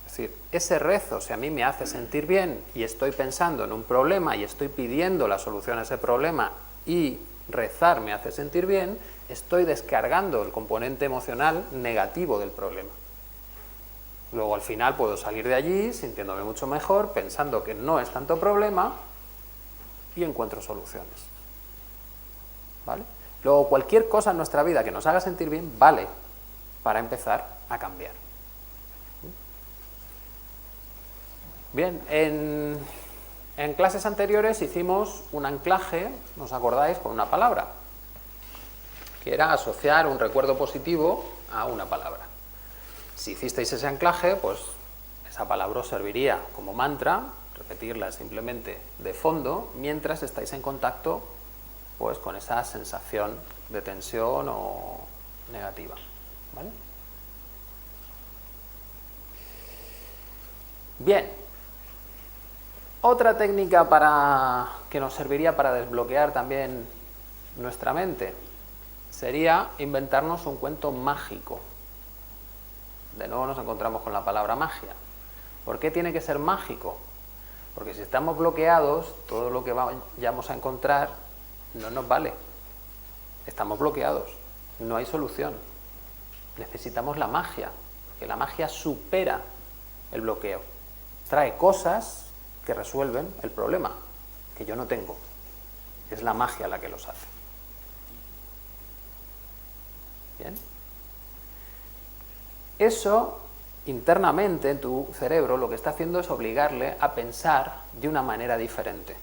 Es decir, ese rezo, si a mí me hace sentir bien y estoy pensando en un problema y estoy pidiendo la solución a ese problema y rezar me hace sentir bien, estoy descargando el componente emocional negativo del problema. Luego al final puedo salir de allí sintiéndome mucho mejor, pensando que no es tanto problema y encuentro soluciones. ¿Vale? Luego cualquier cosa en nuestra vida que nos haga sentir bien vale para empezar a cambiar. Bien, en clases anteriores hicimos un anclaje, ¿os acordáis?, con una palabra, que era asociar un recuerdo positivo a una palabra. Si hicisteis ese anclaje, pues esa palabra os serviría como mantra, repetirla simplemente de fondo, mientras estáis en contacto pues con esa sensación de tensión o negativa. ¿Vale? Bien. Otra técnica que nos serviría para desbloquear también nuestra mente sería inventarnos un cuento mágico. De nuevo nos encontramos con la palabra magia. ¿Por qué tiene que ser mágico? Porque si estamos bloqueados, todo lo que vayamos a encontrar no nos vale. Estamos bloqueados, no hay solución. Necesitamos la magia, porque la magia supera el bloqueo. Trae cosas que resuelven el problema, que yo no tengo. Es la magia la que los hace. ¿Bien? Eso, internamente, en tu cerebro, lo que está haciendo es obligarle a pensar de una manera diferente.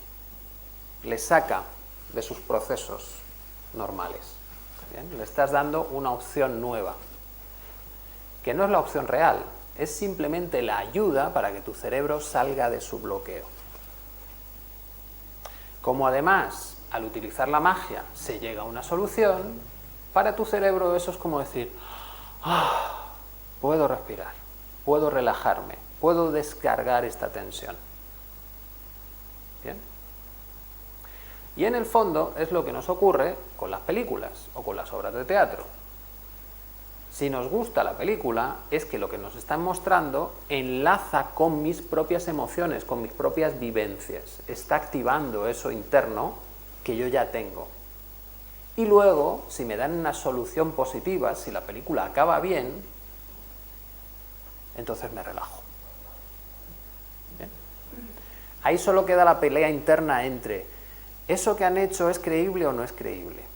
Le saca de sus procesos normales. ¿Bien? Le estás dando una opción nueva, que no es la opción real, es simplemente la ayuda para que tu cerebro salga de su bloqueo. Como además, al utilizar la magia, se llega a una solución, para tu cerebro eso es como decir, puedo respirar, puedo relajarme, puedo descargar esta tensión. ¿Bien? Y en el fondo es lo que nos ocurre con las películas o con las obras de teatro. Si nos gusta la película, es que lo que nos están mostrando enlaza con mis propias emociones, con mis propias vivencias. Está activando eso interno que yo ya tengo. Y luego, si me dan una solución positiva, si la película acaba bien, entonces me relajo. ¿Bien? Ahí solo queda la pelea interna entre ¿eso que han hecho es creíble o no es creíble?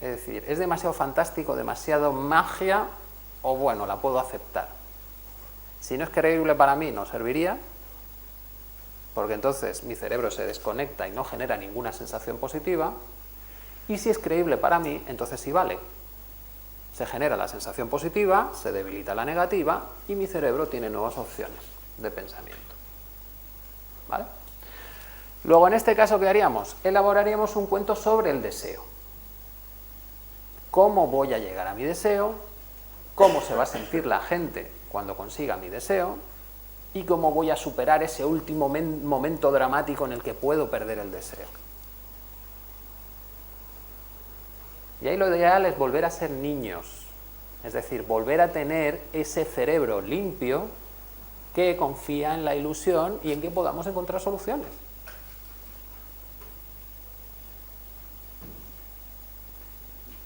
Es decir, ¿es demasiado fantástico, demasiado magia o bueno, la puedo aceptar? Si no es creíble para mí, no serviría, porque entonces mi cerebro se desconecta y no genera ninguna sensación positiva. Y si es creíble para mí, entonces sí vale. Se genera la sensación positiva, se debilita la negativa y mi cerebro tiene nuevas opciones de pensamiento. ¿Vale? Luego, en este caso, ¿qué haríamos? Elaboraríamos un cuento sobre el deseo. ¿Cómo voy a llegar a mi deseo? ¿Cómo se va a sentir la gente cuando consiga mi deseo? ¿Y cómo voy a superar ese último momento dramático en el que puedo perder el deseo? Y ahí lo ideal es volver a ser niños, es decir, volver a tener ese cerebro limpio que confía en la ilusión y en que podamos encontrar soluciones.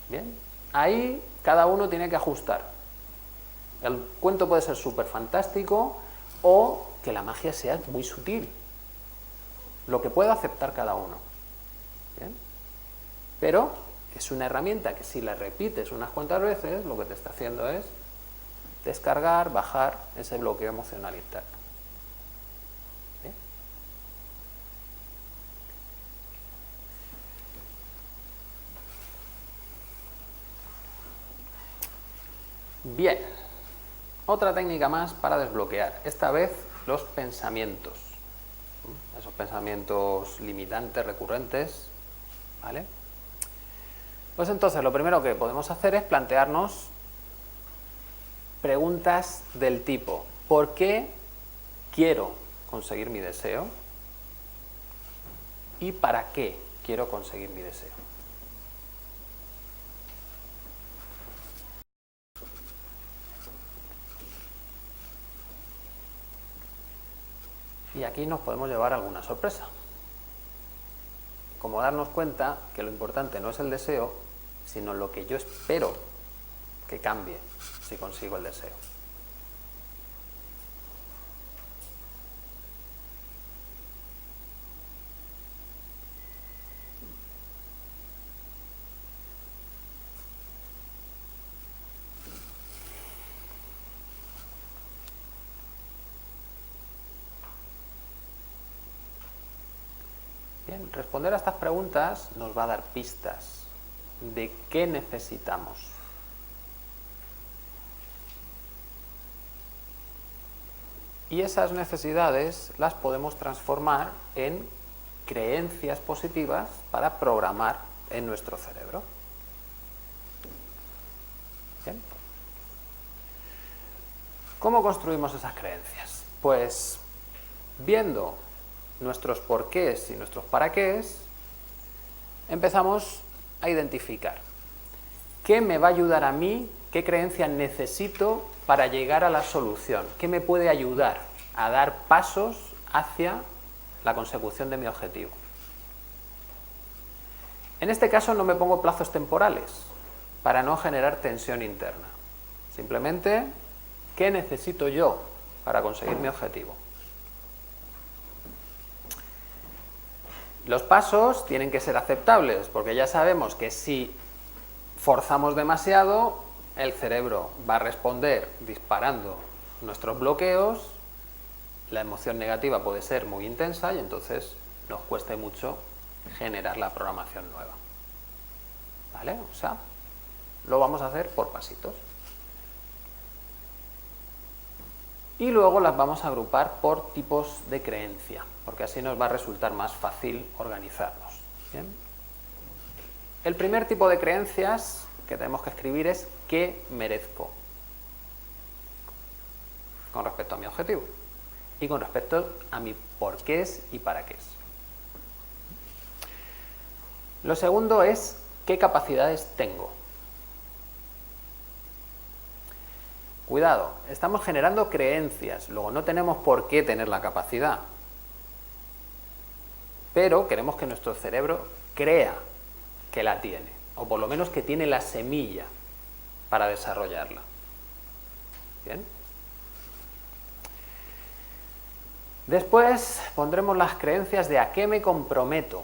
Bien, ahí cada uno tiene que ajustar. El cuento puede ser súper fantástico o que la magia sea muy sutil, lo que pueda aceptar cada uno. Bien, pero es una herramienta que si la repites unas cuantas veces, lo que te está haciendo es descargar, bajar ese bloqueo emocional interno. ¿Bien? Bien, otra técnica más para desbloquear, esta vez los pensamientos, esos pensamientos limitantes, recurrentes, ¿vale? Pues entonces lo primero que podemos hacer es plantearnos preguntas del tipo ¿por qué quiero conseguir mi deseo y para qué quiero conseguir mi deseo. Y aquí nos podemos llevar alguna sorpresa. Como darnos cuenta que lo importante no es el deseo, sino lo que yo espero que cambie si consigo el deseo. Bien, responder a estas preguntas nos va a dar pistas de qué necesitamos. Y esas necesidades las podemos transformar en creencias positivas para programar en nuestro cerebro. Bien. ¿Cómo construimos esas creencias? Pues viendo nuestros porqués y nuestros paraqués, empezamos a identificar qué me va a ayudar a mí, qué creencia necesito para llegar a la solución, qué me puede ayudar a dar pasos hacia la consecución de mi objetivo. En este caso no me pongo plazos temporales para no generar tensión interna. Simplemente, ¿qué necesito yo para conseguir mi objetivo? Los pasos tienen que ser aceptables, porque ya sabemos que si forzamos demasiado, el cerebro va a responder disparando nuestros bloqueos, la emoción negativa puede ser muy intensa y entonces nos cuesta mucho generar la programación nueva. ¿Vale? O sea, lo vamos a hacer por pasitos. Y luego las vamos a agrupar por tipos de creencia, porque así nos va a resultar más fácil organizarnos. ¿Bien? El primer tipo de creencias que tenemos que escribir es ¿qué merezco? Con respecto a mi objetivo y con respecto a mi porqués y para qué es. Lo segundo es ¿qué capacidades tengo? Cuidado, estamos generando creencias, luego no tenemos por qué tener la capacidad, pero queremos que nuestro cerebro crea que la tiene, o por lo menos que tiene la semilla para desarrollarla. ¿Bien? Después pondremos las creencias de ¿a qué me comprometo?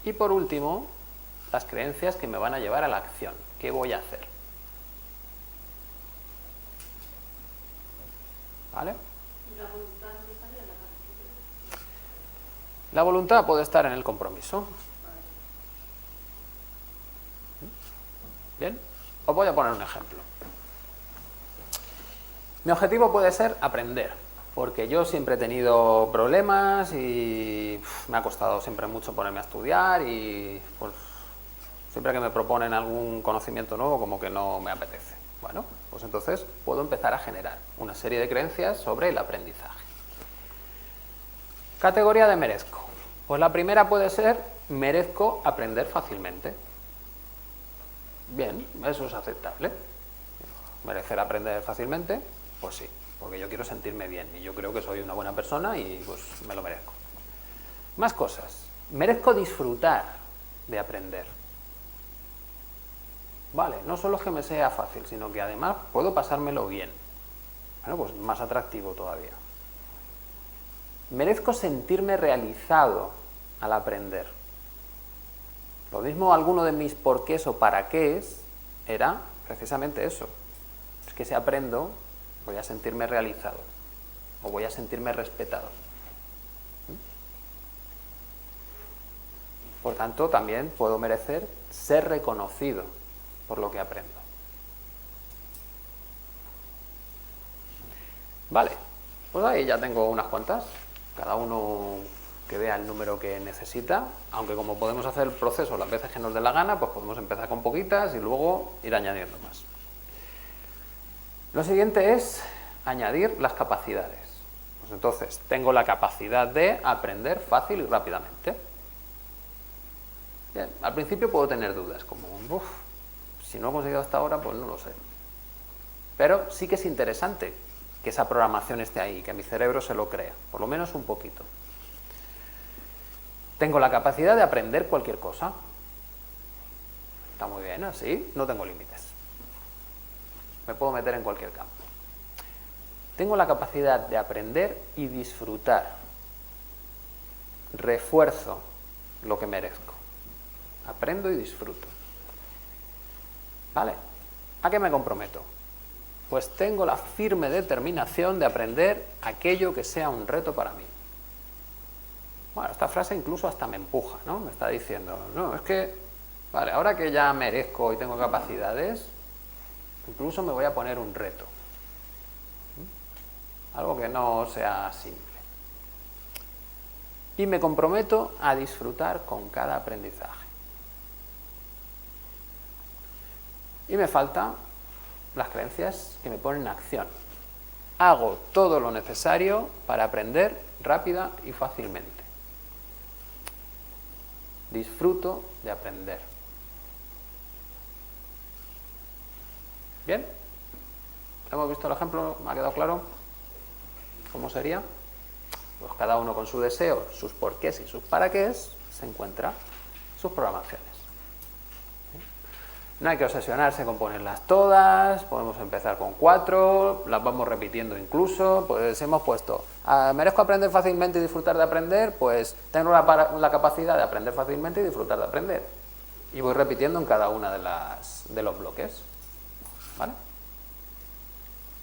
Y por último, las creencias que me van a llevar a la acción. ¿Qué voy a hacer? ¿Vale? ¿La voluntad no estaría en la capacidad? La voluntad puede estar en el compromiso. ¿Bien? Os voy a poner un ejemplo. Mi objetivo puede ser aprender, porque yo siempre he tenido problemas y me ha costado siempre mucho ponerme a estudiar y pues siempre que me proponen algún conocimiento nuevo como que no me apetece. Bueno, pues entonces puedo empezar a generar una serie de creencias sobre el aprendizaje. Categoría de merezco. Pues la primera puede ser merezco aprender fácilmente. Bien, eso es aceptable. Merecer aprender fácilmente, pues sí, porque yo quiero sentirme bien y yo creo que soy una buena persona y pues me lo merezco. Más cosas. Merezco disfrutar de aprender. Vale, no solo es que me sea fácil, sino que además puedo pasármelo bien. Bueno, pues más atractivo todavía. Merezco sentirme realizado al aprender. Lo mismo alguno de mis porqués o para qué era precisamente eso. Es que si aprendo voy a sentirme realizado o voy a sentirme respetado. Por tanto, también puedo merecer ser reconocido por lo que aprendo. Vale, pues ahí ya tengo unas cuantas. Cada uno que vea el número que necesita, aunque como podemos hacer el proceso las veces que nos dé la gana, pues podemos empezar con poquitas y luego ir añadiendo más. Lo siguiente es añadir las capacidades. Pues entonces, tengo la capacidad de aprender fácil y rápidamente. Bien, al principio puedo tener dudas, como, si no he conseguido hasta ahora, pues no lo sé. Pero sí que es interesante que esa programación esté ahí, que mi cerebro se lo crea, por lo menos un poquito. Tengo la capacidad de aprender cualquier cosa. Está muy bien, así no tengo límites. Me puedo meter en cualquier campo. Tengo la capacidad de aprender y disfrutar. Refuerzo lo que merezco. Aprendo y disfruto. ¿Vale? ¿A qué me comprometo? Pues tengo la firme determinación de aprender aquello que sea un reto para mí. Bueno, esta frase incluso hasta me empuja, ¿no? Me está diciendo, no, es que, vale, ahora que ya merezco y tengo capacidades, incluso me voy a poner un reto. Algo que no sea simple. Y me comprometo a disfrutar con cada aprendizaje. Y me faltan las creencias que me ponen en acción. Hago todo lo necesario para aprender rápida y fácilmente. Disfruto de aprender. ¿Bien? ¿Hemos visto el ejemplo? ¿Me ha quedado claro? ¿Cómo sería? Pues cada uno con su deseo, sus porqués y sus paraqués, se encuentra sus programaciones. No hay que obsesionarse con ponerlas todas, podemos empezar con 4, las vamos repitiendo incluso, pues hemos puesto, merezco aprender fácilmente y disfrutar de aprender, pues tengo la capacidad de aprender fácilmente y disfrutar de aprender. Y voy repitiendo en cada una de los bloques. ¿Vale?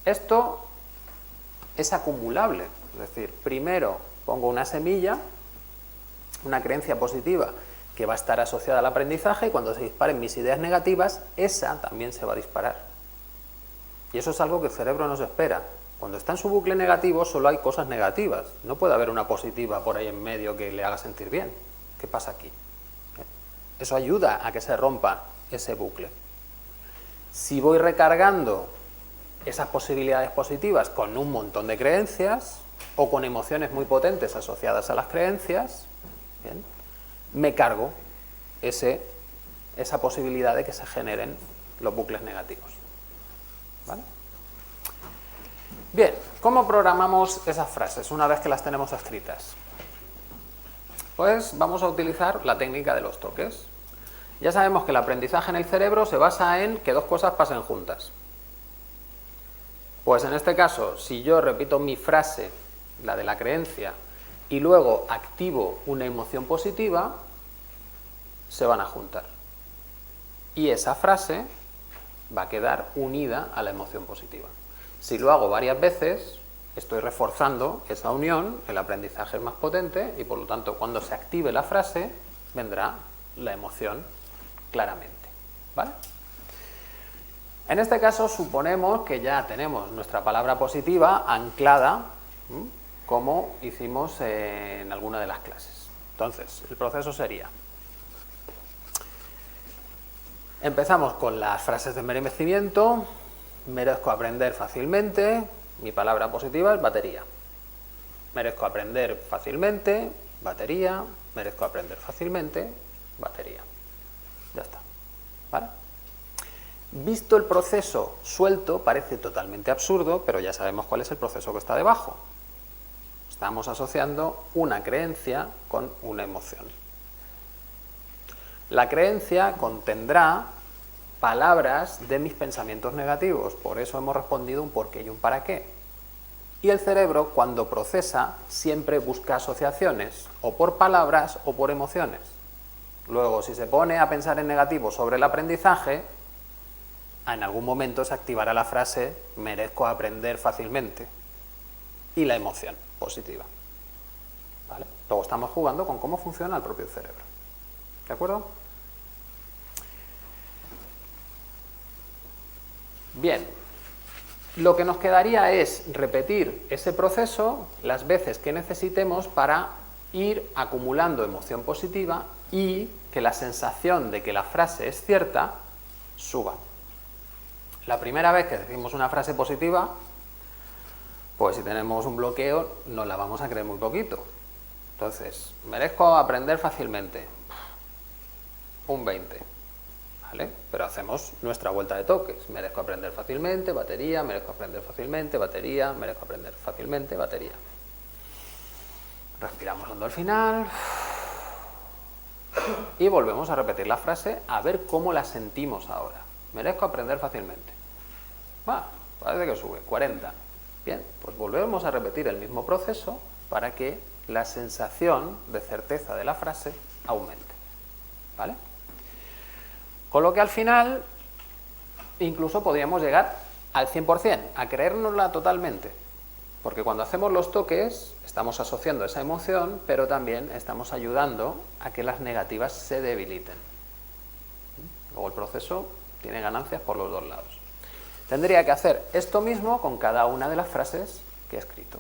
Esto es acumulable, es decir, primero pongo una semilla, una creencia positiva que va a estar asociada al aprendizaje y cuando se disparen mis ideas negativas, esa también se va a disparar. Y eso es algo que el cerebro no se espera. Cuando está en su bucle negativo solo hay cosas negativas, no puede haber una positiva por ahí en medio que le haga sentir bien. ¿Qué pasa aquí? Eso ayuda a que se rompa ese bucle. Si voy recargando esas posibilidades positivas con un montón de creencias o con emociones muy potentes asociadas a las creencias, ¿bien?, me cargo esa posibilidad de que se generen los bucles negativos. ¿Vale? Bien, ¿cómo programamos esas frases una vez que las tenemos escritas? Pues vamos a utilizar la técnica de los toques. Ya sabemos que el aprendizaje en el cerebro se basa en que dos cosas pasen juntas. Pues en este caso, si yo repito mi frase, la de la creencia, y luego activo una emoción positiva, se van a juntar. Y esa frase va a quedar unida a la emoción positiva. Si lo hago varias veces, estoy reforzando esa unión, el aprendizaje es más potente y por lo tanto cuando se active la frase, vendrá la emoción claramente. ¿Vale? En este caso suponemos que ya tenemos nuestra palabra positiva anclada, como hicimos en alguna de las clases. Entonces, el proceso sería: empezamos con las frases de merecimiento. Merezco aprender fácilmente. Mi palabra positiva es batería. Merezco aprender fácilmente, batería. Merezco aprender fácilmente, batería. Ya está. ¿Vale? Visto el proceso suelto, parece totalmente absurdo, pero ya sabemos cuál es el proceso que está debajo. Estamos asociando una creencia con una emoción. La creencia contendrá palabras de mis pensamientos negativos, por eso hemos respondido un por qué y un para qué. Y el cerebro, cuando procesa, siempre busca asociaciones, o por palabras o por emociones. Luego, si se pone a pensar en negativo sobre el aprendizaje, en algún momento se activará la frase merezco aprender fácilmente y la emoción positiva. ¿Vale? Luego estamos jugando con cómo funciona el propio cerebro. ¿De acuerdo? Bien, lo que nos quedaría es repetir ese proceso las veces que necesitemos para ir acumulando emoción positiva y que la sensación de que la frase es cierta suba. La primera vez que decimos una frase positiva, Pues si tenemos un bloqueo, nos la vamos a creer muy poquito. Entonces, merezco aprender fácilmente. Un 20. ¿Vale? Pero hacemos nuestra vuelta de toques. Merezco aprender fácilmente, batería, merezco aprender fácilmente, batería, merezco aprender fácilmente, batería. Respiramos hondo al final. Y volvemos a repetir la frase a ver cómo la sentimos ahora. Merezco aprender fácilmente. Parece que sube, 40. Bien, pues volvemos a repetir el mismo proceso para que la sensación de certeza de la frase aumente. ¿Vale? Con lo que al final incluso podríamos llegar al 100%, a creérnosla totalmente. Porque cuando hacemos los toques estamos asociando esa emoción, pero también estamos ayudando a que las negativas se debiliten. Luego el proceso tiene ganancias por los dos lados. Tendría que hacer esto mismo con cada una de las frases que he escrito.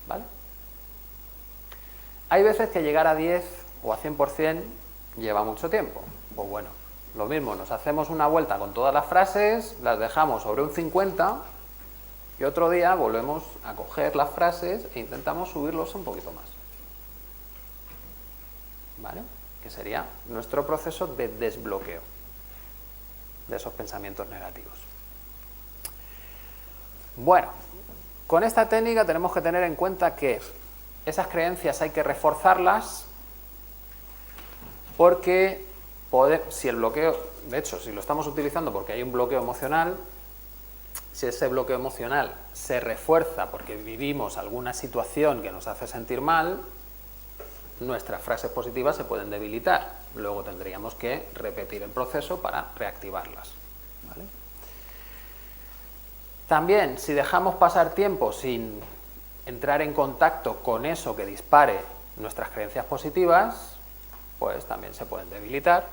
¿Vale? Hay veces que llegar a 10 o a 100% lleva mucho tiempo. Pues bueno, lo mismo, nos hacemos una vuelta con todas las frases, las dejamos sobre un 50 y otro día volvemos a coger las frases e intentamos subirlos un poquito más. ¿Vale? Que sería nuestro proceso de desbloqueo de esos pensamientos negativos. Bueno, con esta técnica tenemos que tener en cuenta que esas creencias hay que reforzarlas porque si el bloqueo, de hecho, si lo estamos utilizando porque hay un bloqueo emocional, si ese bloqueo emocional se refuerza porque vivimos alguna situación que nos hace sentir mal, nuestras frases positivas se pueden debilitar. Luego tendríamos que repetir el proceso para reactivarlas. ¿Vale? También, si dejamos pasar tiempo sin entrar en contacto con eso que dispare nuestras creencias positivas, pues también se pueden debilitar.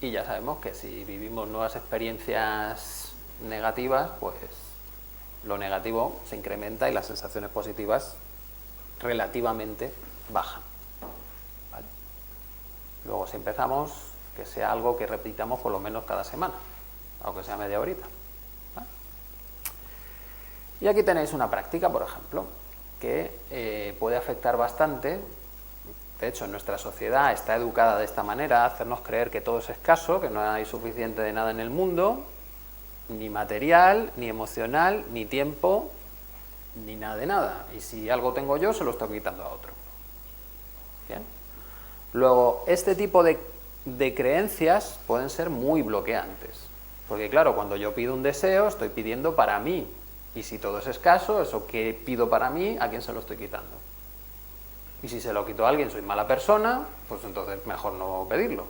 Y ya sabemos que si vivimos nuevas experiencias negativas, pues lo negativo se incrementa y las sensaciones positivas relativamente bajan. ¿Vale? Luego, si empezamos, que sea algo que repitamos por lo menos cada semana, aunque sea media horita. ¿Vale? Y aquí tenéis una práctica, por ejemplo, que puede afectar bastante. De hecho, nuestra sociedad está educada de esta manera, a hacernos creer que todo es escaso, que no hay suficiente de nada en el mundo, ni material, ni emocional, ni tiempo, ni nada de nada. Y si algo tengo yo, se lo estoy quitando a otro. ¿Bien? Luego, este tipo de creencias pueden ser muy bloqueantes. Porque claro, cuando yo pido un deseo, estoy pidiendo para mí. Y si todo es escaso, eso que pido para mí, ¿a quién se lo estoy quitando? Y si se lo quito a alguien, soy mala persona, pues entonces mejor no pedirlo.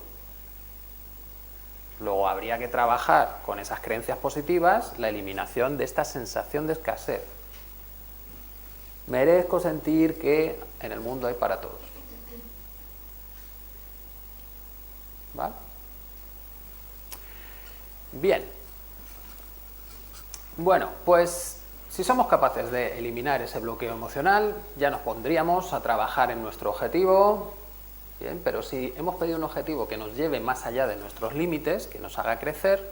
Luego habría que trabajar con esas creencias positivas la eliminación de esta sensación de escasez. Merezco sentir que en el mundo hay para todos. ¿Vale? Bien. Bueno, pues si somos capaces de eliminar ese bloqueo emocional, ya nos pondríamos a trabajar en nuestro objetivo. Bien, pero si hemos pedido un objetivo que nos lleve más allá de nuestros límites, que nos haga crecer,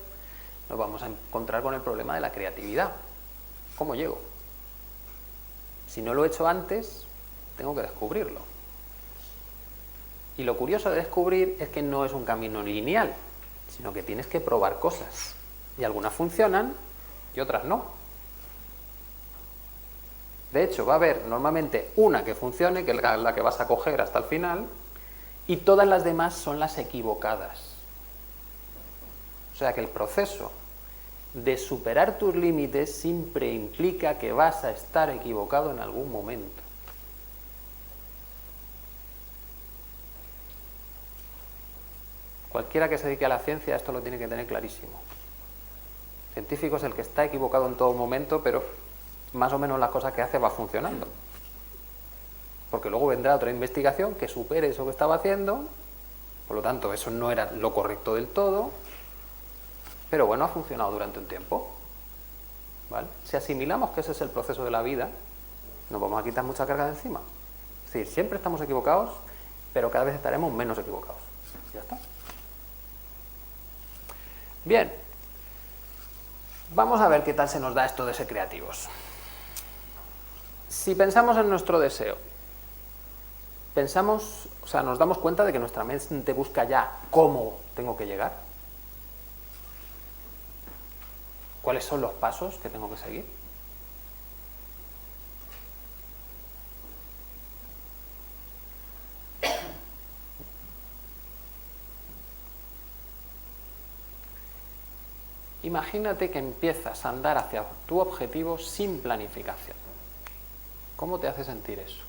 nos vamos a encontrar con el problema de la creatividad. ¿Cómo llego? Si no lo he hecho antes, tengo que descubrirlo. Y lo curioso de descubrir es que no es un camino lineal, sino que tienes que probar cosas. Y algunas funcionan y otras no. De hecho, va a haber normalmente una que funcione, que es la que vas a coger hasta el final, y todas las demás son las equivocadas. O sea que el proceso de superar tus límites siempre implica que vas a estar equivocado en algún momento. Cualquiera que se dedique a la ciencia esto lo tiene que tener clarísimo. El científico es el que está equivocado en todo momento, pero más o menos las cosas que hace va funcionando. Porque luego vendrá otra investigación que supere eso que estaba haciendo, por lo tanto eso no era lo correcto del todo, pero bueno, ha funcionado durante un tiempo. ¿Vale? Si asimilamos que ese es el proceso de la vida, nos vamos a quitar mucha carga de encima. Es decir, siempre estamos equivocados, pero cada vez estaremos menos equivocados. Ya está. Bien. Vamos a ver qué tal se nos da esto de ser creativos. Si pensamos en nuestro deseo, nos damos cuenta de que nuestra mente busca ya cómo tengo que llegar. ¿Cuáles son los pasos que tengo que seguir? Imagínate que empiezas a andar hacia tu objetivo sin planificación. ¿Cómo te hace sentir eso?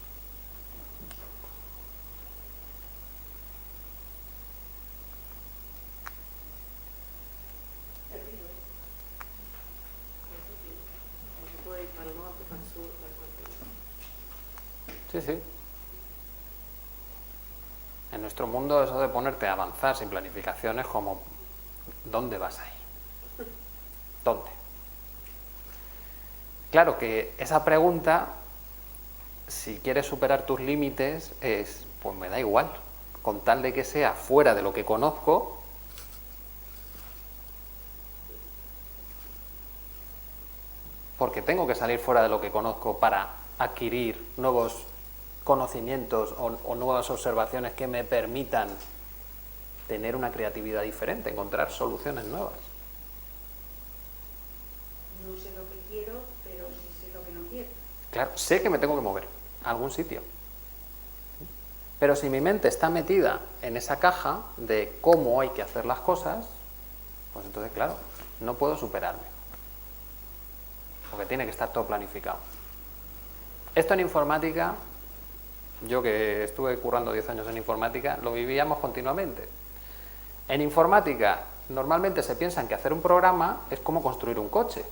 Sí, sí. En nuestro mundo eso de ponerte a avanzar sin planificación es como, ¿dónde vas a ir? ¿Dónde? Claro que esa pregunta, si quieres superar tus límites, es, pues me da igual, con tal de que sea fuera de lo que conozco, porque tengo que salir fuera de lo que conozco para adquirir nuevos conocimientos o nuevas observaciones que me permitan tener una creatividad diferente, encontrar soluciones nuevas. No sé lo que quiero, pero sí sé lo que no quiero. Claro, sé que me tengo que mover a algún sitio. Pero si mi mente está metida en esa caja de cómo hay que hacer las cosas, pues entonces, claro, no puedo superarme. Porque tiene que estar todo planificado. Esto en informática, yo que estuve currando 10 años en informática, lo vivíamos continuamente. En informática, normalmente se piensa que hacer un programa es como construir un coche.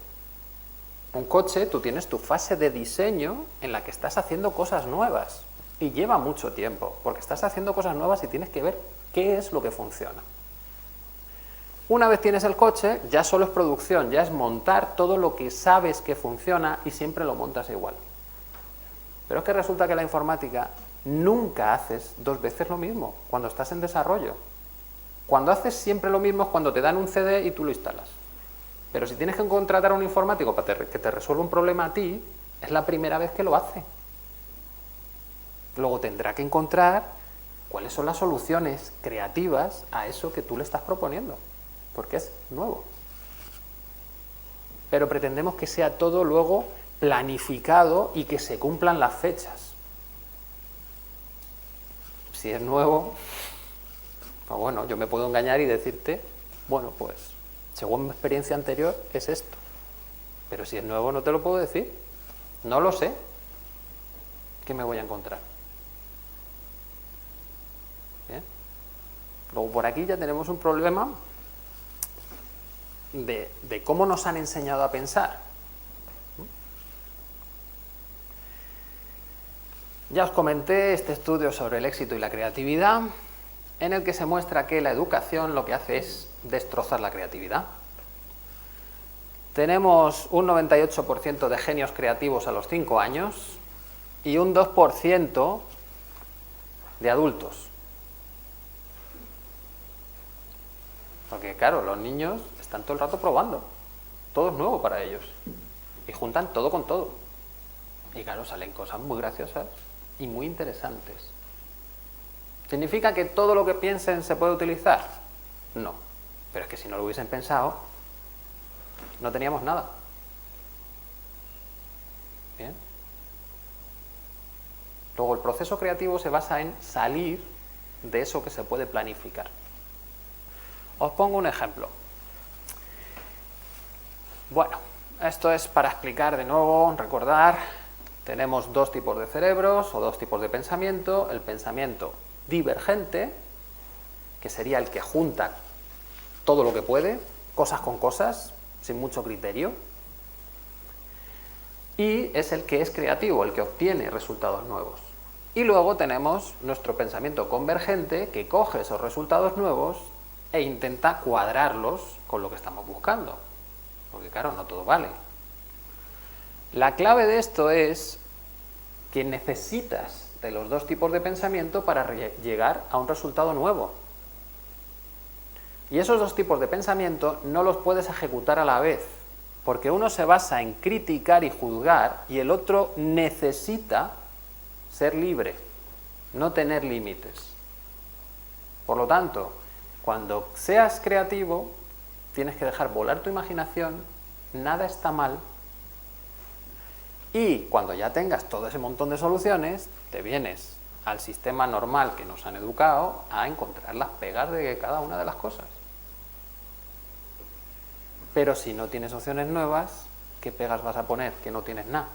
Un coche, tú tienes tu fase de diseño en la que estás haciendo cosas nuevas. Y lleva mucho tiempo, porque estás haciendo cosas nuevas y tienes que ver qué es lo que funciona. Una vez tienes el coche, ya solo es producción, ya es montar todo lo que sabes que funciona y siempre lo montas igual. Pero es que resulta que la informática nunca haces dos veces lo mismo cuando estás en desarrollo. Cuando haces siempre lo mismo es cuando te dan un CD y tú lo instalas. Pero si tienes que contratar a un informático para que te resuelva un problema a ti, es la primera vez que lo hace. Luego tendrá que encontrar cuáles son las soluciones creativas a eso que tú le estás proponiendo, porque es nuevo. Pero pretendemos que sea todo luego planificado y que se cumplan las fechas. Si es nuevo, pues bueno, yo me puedo engañar y decirte, bueno, pues según mi experiencia anterior es esto. Pero si es nuevo no te lo puedo decir. No lo sé. ¿Qué me voy a encontrar? ¿Bien? Luego por aquí ya tenemos un problema de cómo nos han enseñado a pensar. Ya os comenté este estudio sobre el éxito y la creatividad, en el que se muestra que la educación lo que hace es destrozar la creatividad. Tenemos un 98% de genios creativos a los 5 años y un 2% de adultos. Porque claro, los niños están todo el rato probando, todo es nuevo para ellos y juntan todo con todo. Y claro, salen cosas muy graciosas y muy interesantes. ¿Significa que todo lo que piensen se puede utilizar? No, pero es que si no lo hubiesen pensado, no teníamos nada. ¿Bien? Luego el proceso creativo se basa en salir de eso que se puede planificar. Os pongo un ejemplo. Bueno, esto es para explicar de nuevo, recordar, tenemos dos tipos de cerebros o dos tipos de pensamiento. El pensamiento divergente, que sería el que junta todo lo que puede, cosas con cosas, sin mucho criterio. Y es el que es creativo, el que obtiene resultados nuevos. Y luego tenemos nuestro pensamiento convergente, que coge esos resultados nuevos e intenta cuadrarlos con lo que estamos buscando. Porque claro, no todo vale. La clave de esto es que necesitas de los dos tipos de pensamiento para llegar a un resultado nuevo. Y esos dos tipos de pensamiento no los puedes ejecutar a la vez. Porque uno se basa en criticar y juzgar y el otro necesita ser libre, no tener límites. Por lo tanto, cuando seas creativo, tienes que dejar volar tu imaginación, nada está mal, y cuando ya tengas todo ese montón de soluciones, te vienes al sistema normal que nos han educado a encontrar las pegas de cada una de las cosas. Pero si no tienes opciones nuevas, ¿qué pegas vas a poner? Que no tienes nada.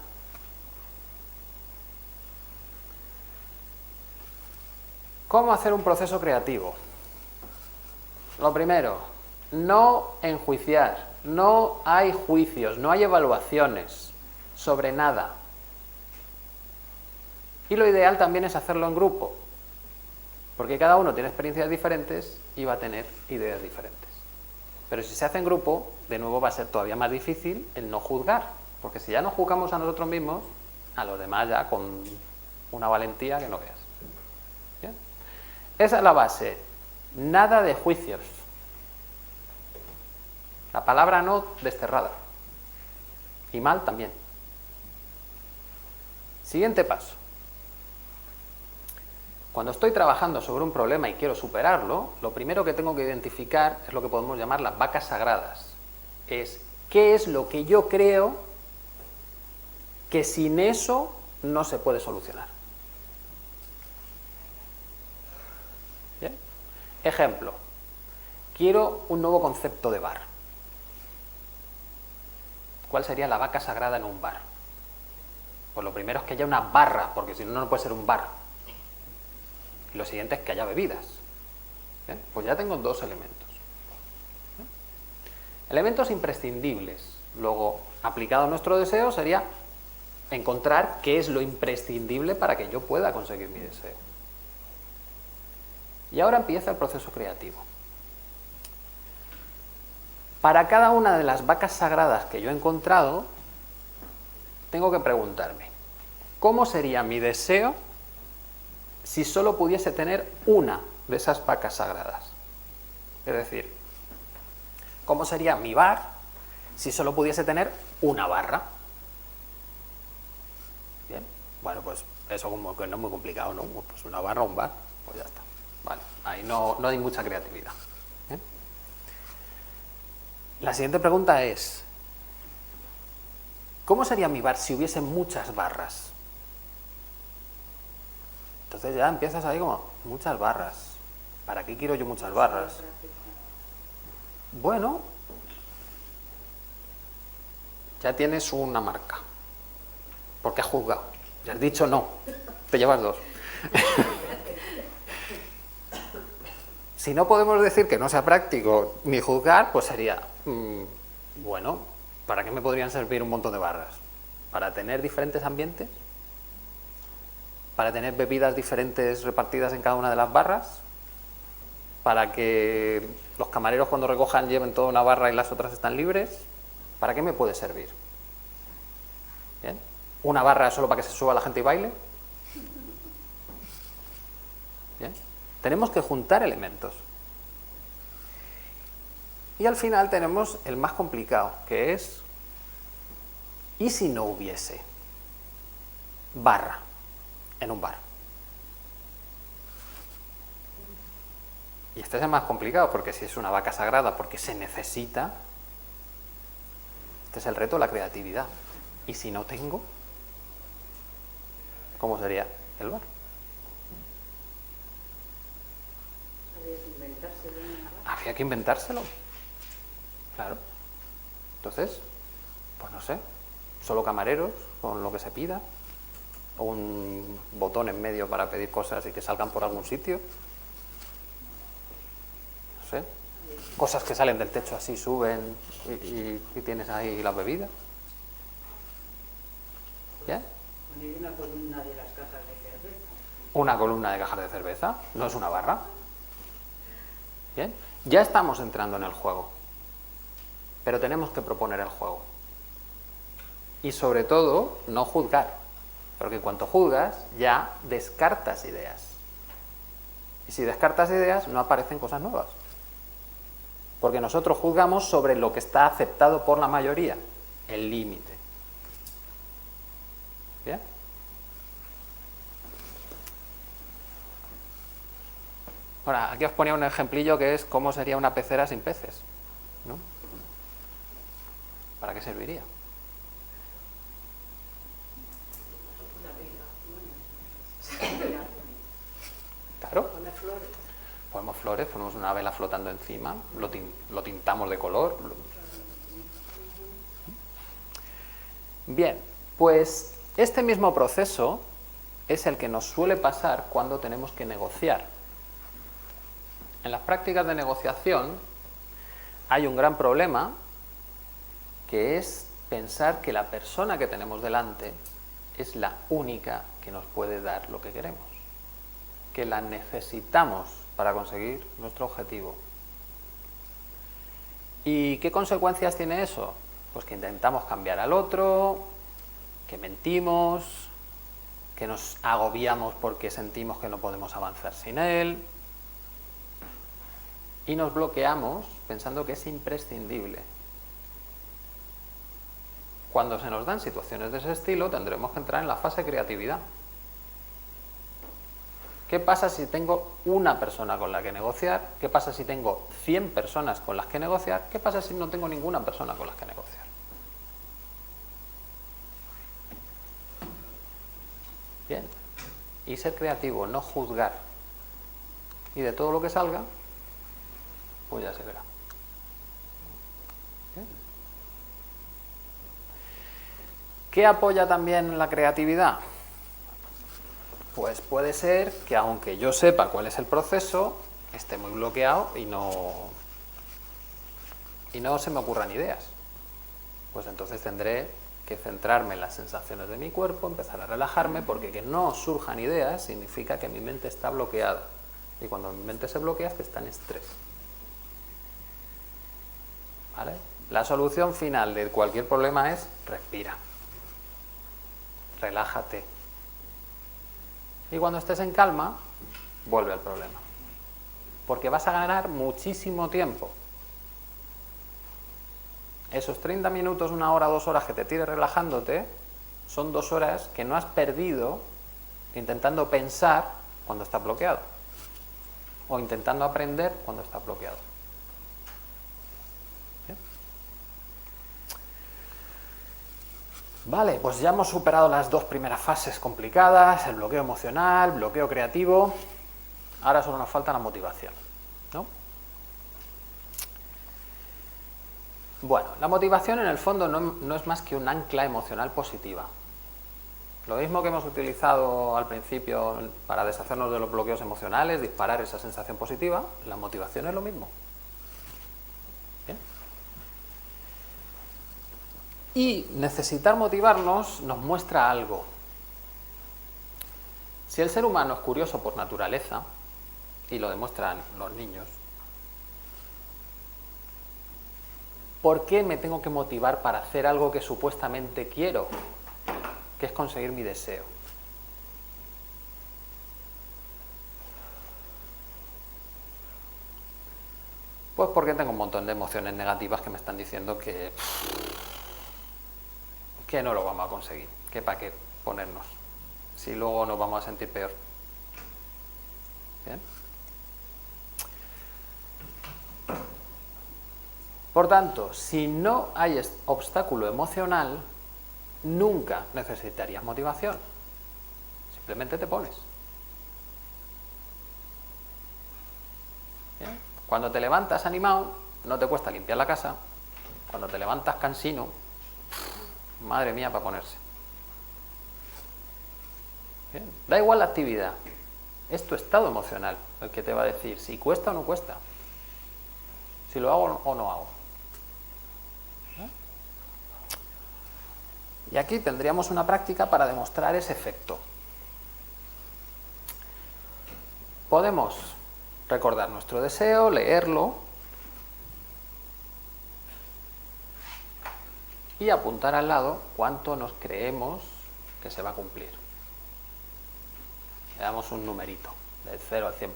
¿Cómo hacer un proceso creativo? Lo primero, no enjuiciar, no hay juicios, no hay evaluaciones sobre nada. Y lo ideal también es hacerlo en grupo, porque cada uno tiene experiencias diferentes y va a tener ideas diferentes. Pero si se hace en grupo, de nuevo va a ser todavía más difícil el no juzgar, porque si ya no juzgamos a nosotros mismos, a los demás ya con una valentía que no veas. ¿Bien? Esa es la base. Nada de juicios. La palabra no desterrada. Y mal también. Siguiente paso. Cuando estoy trabajando sobre un problema y quiero superarlo, lo primero que tengo que identificar es lo que podemos llamar las vacas sagradas. Es qué es lo que yo creo que sin eso no se puede solucionar. ¿Bien? Ejemplo. Quiero un nuevo concepto de bar. ¿Cuál sería la vaca sagrada en un bar? Pues lo primero es que haya una barra, porque si no, no puede ser un bar. Y lo siguiente es que haya bebidas. ¿Bien? Pues ya tengo dos elementos. ¿Bien? Elementos imprescindibles. Luego, aplicado a nuestro deseo, sería encontrar qué es lo imprescindible para que yo pueda conseguir mi deseo. Y ahora empieza el proceso creativo. Para cada una de las vacas sagradas que yo he encontrado, tengo que preguntarme, ¿cómo sería mi deseo si solo pudiese tener una de esas vacas sagradas? Es decir, ¿cómo sería mi bar si solo pudiese tener una barra? Bien, bueno, pues eso como que no es muy complicado, ¿no? Pues una barra o un bar, pues ya está. Vale, ahí no hay mucha creatividad. ¿Bien? La siguiente pregunta es, ¿cómo sería mi bar si hubiese muchas barras? Entonces ya empiezas ahí como, muchas barras. ¿Para qué quiero yo muchas barras? Bueno, ya tienes una marca. Porque has juzgado. Ya has dicho no. Te llevas dos. Si no podemos decir que no sea práctico ni juzgar, pues sería, bueno, ¿para qué me podrían servir un montón de barras? ¿Para tener diferentes ambientes? ¿Para tener bebidas diferentes repartidas en cada una de las barras? ¿Para que los camareros cuando recojan lleven toda una barra y las otras están libres? ¿Para qué me puede servir? ¿Bien? ¿Una barra solo para que se suba la gente y baile? ¿Bien? Tenemos que juntar elementos. Y al final tenemos el más complicado, que es, ¿y si no hubiese barra en un bar? Y este es el más complicado, porque si es una vaca sagrada, porque se necesita, este es el reto de la creatividad. ¿Y si no tengo? ¿Cómo sería el bar? Había que inventárselo. Claro. Entonces, pues no sé, solo camareros, con lo que se pida, o un botón en medio para pedir cosas y que salgan por algún sitio. No sé, cosas que salen del techo así, suben y tienes ahí la bebida. ¿Bien? Poner una columna de las cajas de cerveza. Una columna de cajas de cerveza, no es una barra. Bien, ya estamos entrando en el juego, pero tenemos que proponer el juego. Y sobre todo, no juzgar, porque en cuanto juzgas, ya descartas ideas. Y si descartas ideas, no aparecen cosas nuevas. Porque nosotros juzgamos sobre lo que está aceptado por la mayoría. el límite. ¿Bien? Ahora, aquí os ponía un ejemplillo que es cómo sería una pecera sin peces, ¿no? ¿Para qué serviría? Claro. Ponemos flores, ponemos una vela flotando encima, lo tintamos de color. Bien, pues este mismo proceso es el que nos suele pasar cuando tenemos que negociar. En las prácticas de negociación hay un gran problema, que es pensar que la persona que tenemos delante es la única que nos puede dar lo que queremos, que la necesitamos para conseguir nuestro objetivo. ¿Y qué consecuencias tiene eso? Pues que intentamos cambiar al otro, que mentimos, que nos agobiamos porque sentimos que no podemos avanzar sin él, y nos bloqueamos pensando que es imprescindible. Cuando se nos dan situaciones de ese estilo, tendremos que entrar en la fase de creatividad. ¿Qué pasa si tengo una persona con la que negociar? ¿Qué pasa si tengo 100 personas con las que negociar? ¿Qué pasa si no tengo ninguna persona con las que negociar? Bien. Y ser creativo, no juzgar. Y de todo lo que salga, pues ya se verá. Bien. ¿Qué apoya también la creatividad? Pues puede ser que aunque yo sepa cuál es el proceso, esté muy bloqueado y no se me ocurran ideas. Pues entonces tendré que centrarme en las sensaciones de mi cuerpo, empezar a relajarme, porque que no surjan ideas significa que mi mente está bloqueada. Y cuando mi mente se bloquea es que está en estrés. ¿Vale? La solución final de cualquier problema es respira. Relájate. Y cuando estés en calma, vuelve al problema. Porque vas a ganar muchísimo tiempo. Esos 30 minutos, 1 hora, 2 horas que te tires relajándote, son 2 horas que no has perdido intentando pensar cuando estás bloqueado. O intentando aprender cuando estás bloqueado. ¿Bien? Vale, pues ya hemos superado las 2 primeras fases complicadas, el bloqueo emocional, bloqueo creativo. Ahora solo nos falta la motivación, ¿no? Bueno, la motivación en el fondo no es más que un ancla emocional positiva. Lo mismo que hemos utilizado al principio para deshacernos de los bloqueos emocionales, disparar esa sensación positiva, la motivación es lo mismo. ¿Bien? Y necesitar motivarnos nos muestra algo. Si el ser humano es curioso por naturaleza, y lo demuestran los niños, ¿por qué me tengo que motivar para hacer algo que supuestamente quiero? Que es conseguir mi deseo. Pues porque tengo un montón de emociones negativas que me están diciendo que no lo vamos a conseguir, que para qué ponernos, si luego nos vamos a sentir peor. ¿Bien? Por tanto, si no hay obstáculo emocional, nunca necesitarías motivación. Simplemente te pones. ¿Bien? Cuando te levantas animado, no te cuesta limpiar la casa. Cuando te levantas cansino, madre mía, para ponerse. ¿Bien? Da igual la actividad. Es tu estado emocional el que te va a decir si cuesta o no cuesta. Si lo hago o no hago. Y aquí tendríamos una práctica para demostrar ese efecto. Podemos recordar nuestro deseo, leerlo y apuntar al lado cuánto nos creemos que se va a cumplir. Le damos un numerito, del 0 al 100%.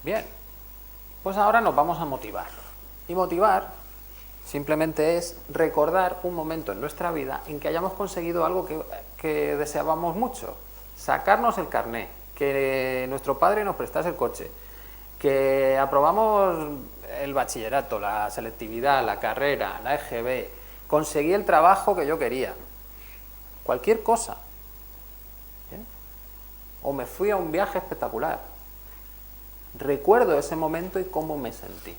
Bien, pues ahora nos vamos a motivar. Y motivar simplemente es recordar un momento en nuestra vida en que hayamos conseguido algo que deseábamos mucho. Sacarnos el carné, que nuestro padre nos prestase el coche, que aprobamos el bachillerato, la selectividad, la carrera, la EGB, conseguí el trabajo que yo quería. Cualquier cosa. ¿Bien? O me fui a un viaje espectacular. Recuerdo ese momento y cómo me sentí.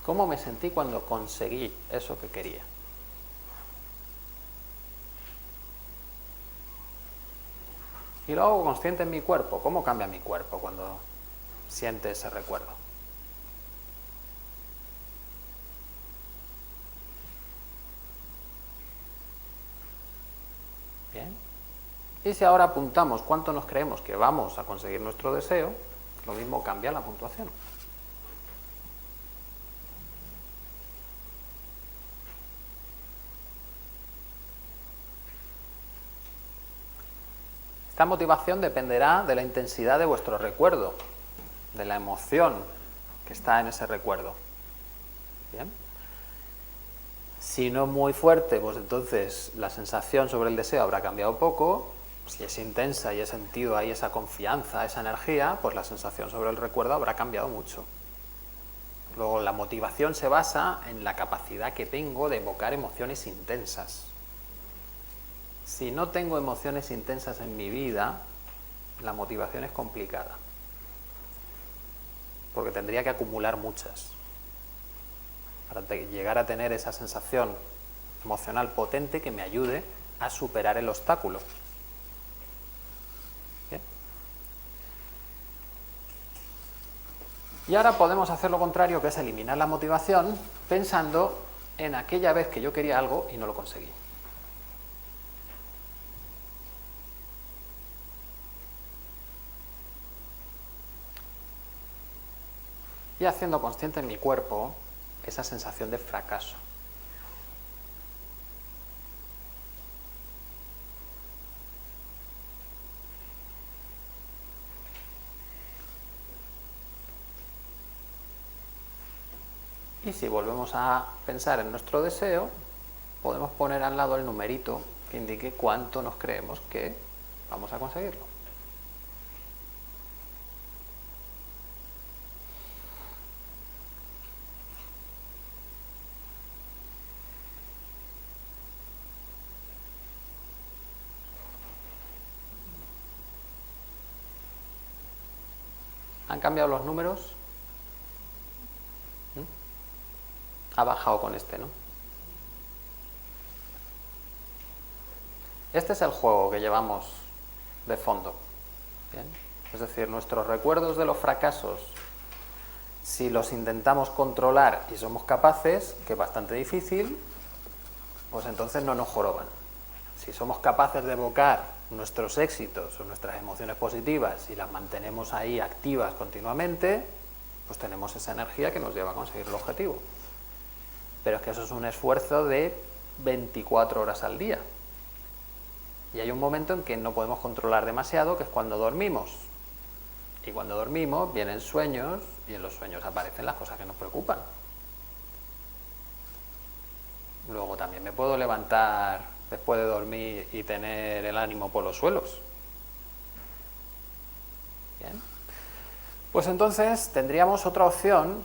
Cómo me sentí cuando conseguí eso que quería. Y lo hago consciente en mi cuerpo. ¿Cómo cambia mi cuerpo cuando siente ese recuerdo? Bien. Y si ahora apuntamos cuánto nos creemos que vamos a conseguir nuestro deseo, lo mismo cambia la puntuación. Esta motivación dependerá de la intensidad de vuestro recuerdo, de la emoción que está en ese recuerdo. Bien. Si no es muy fuerte, pues entonces la sensación sobre el deseo habrá cambiado poco. Si es intensa y he sentido ahí esa confianza, esa energía, pues la sensación sobre el recuerdo habrá cambiado mucho. Luego, la motivación se basa en la capacidad que tengo de evocar emociones intensas. Si no tengo emociones intensas en mi vida, la motivación es complicada, porque tendría que acumular muchas para llegar a tener esa sensación emocional potente que me ayude a superar el obstáculo. ¿Bien? Y ahora podemos hacer lo contrario, que es eliminar la motivación pensando en aquella vez que yo quería algo y no lo conseguí. Y haciendo consciente en mi cuerpo esa sensación de fracaso. Y si volvemos a pensar en nuestro deseo, podemos poner al lado el numerito que indique cuánto nos creemos que vamos a conseguirlo. ¿Han cambiado los números? Ha bajado con este, ¿no? Este es el juego que llevamos de fondo. ¿Bien? Es decir, nuestros recuerdos de los fracasos, si los intentamos controlar y somos capaces, que es bastante difícil, pues entonces no nos joroban. Si somos capaces de evocar nuestros éxitos o nuestras emociones positivas y las mantenemos ahí activas continuamente, pues tenemos esa energía que nos lleva a conseguir el objetivo. Pero es que eso es un esfuerzo de 24 horas al día. Y hay un momento en que no podemos controlar demasiado, que es cuando dormimos. Y cuando dormimos vienen sueños, y en los sueños aparecen las cosas que nos preocupan. Luego también me puedo levantar después de dormir y tener el ánimo por los suelos. Bien. Pues entonces tendríamos otra opción,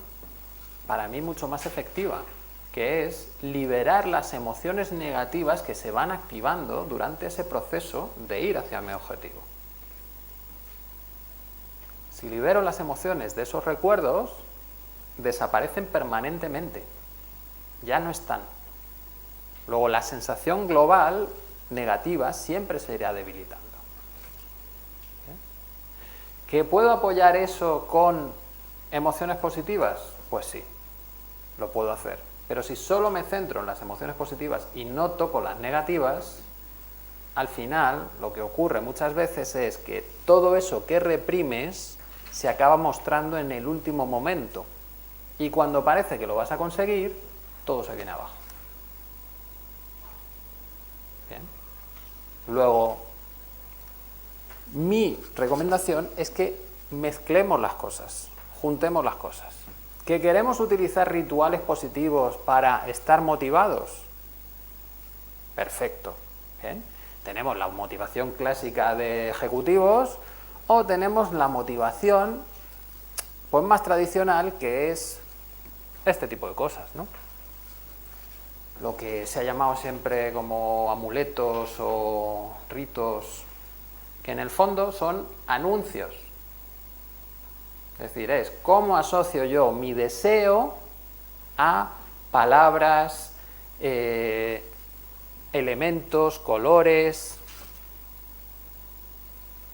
para mí mucho más efectiva, que es liberar las emociones negativas que se van activando durante ese proceso de ir hacia mi objetivo. Si libero las emociones de esos recuerdos, desaparecen permanentemente, ya no están. Luego la sensación global negativa siempre se irá debilitando. ¿Que puedo apoyar eso con emociones positivas? Pues sí, lo puedo hacer. Pero si solo me centro en las emociones positivas y no toco las negativas, al final lo que ocurre muchas veces es que todo eso que reprimes se acaba mostrando en el último momento. Y cuando parece que lo vas a conseguir, todo se viene abajo. Bien. Luego, mi recomendación es que mezclemos las cosas, juntemos las cosas. ¿Que queremos utilizar rituales positivos para estar motivados? Perfecto. ¿Bien? Tenemos la motivación clásica de ejecutivos o tenemos la motivación pues más tradicional, que es este tipo de cosas, ¿no? Lo que se ha llamado siempre como amuletos o ritos, que en el fondo son anuncios. Es decir, es cómo asocio yo mi deseo a palabras, elementos, colores,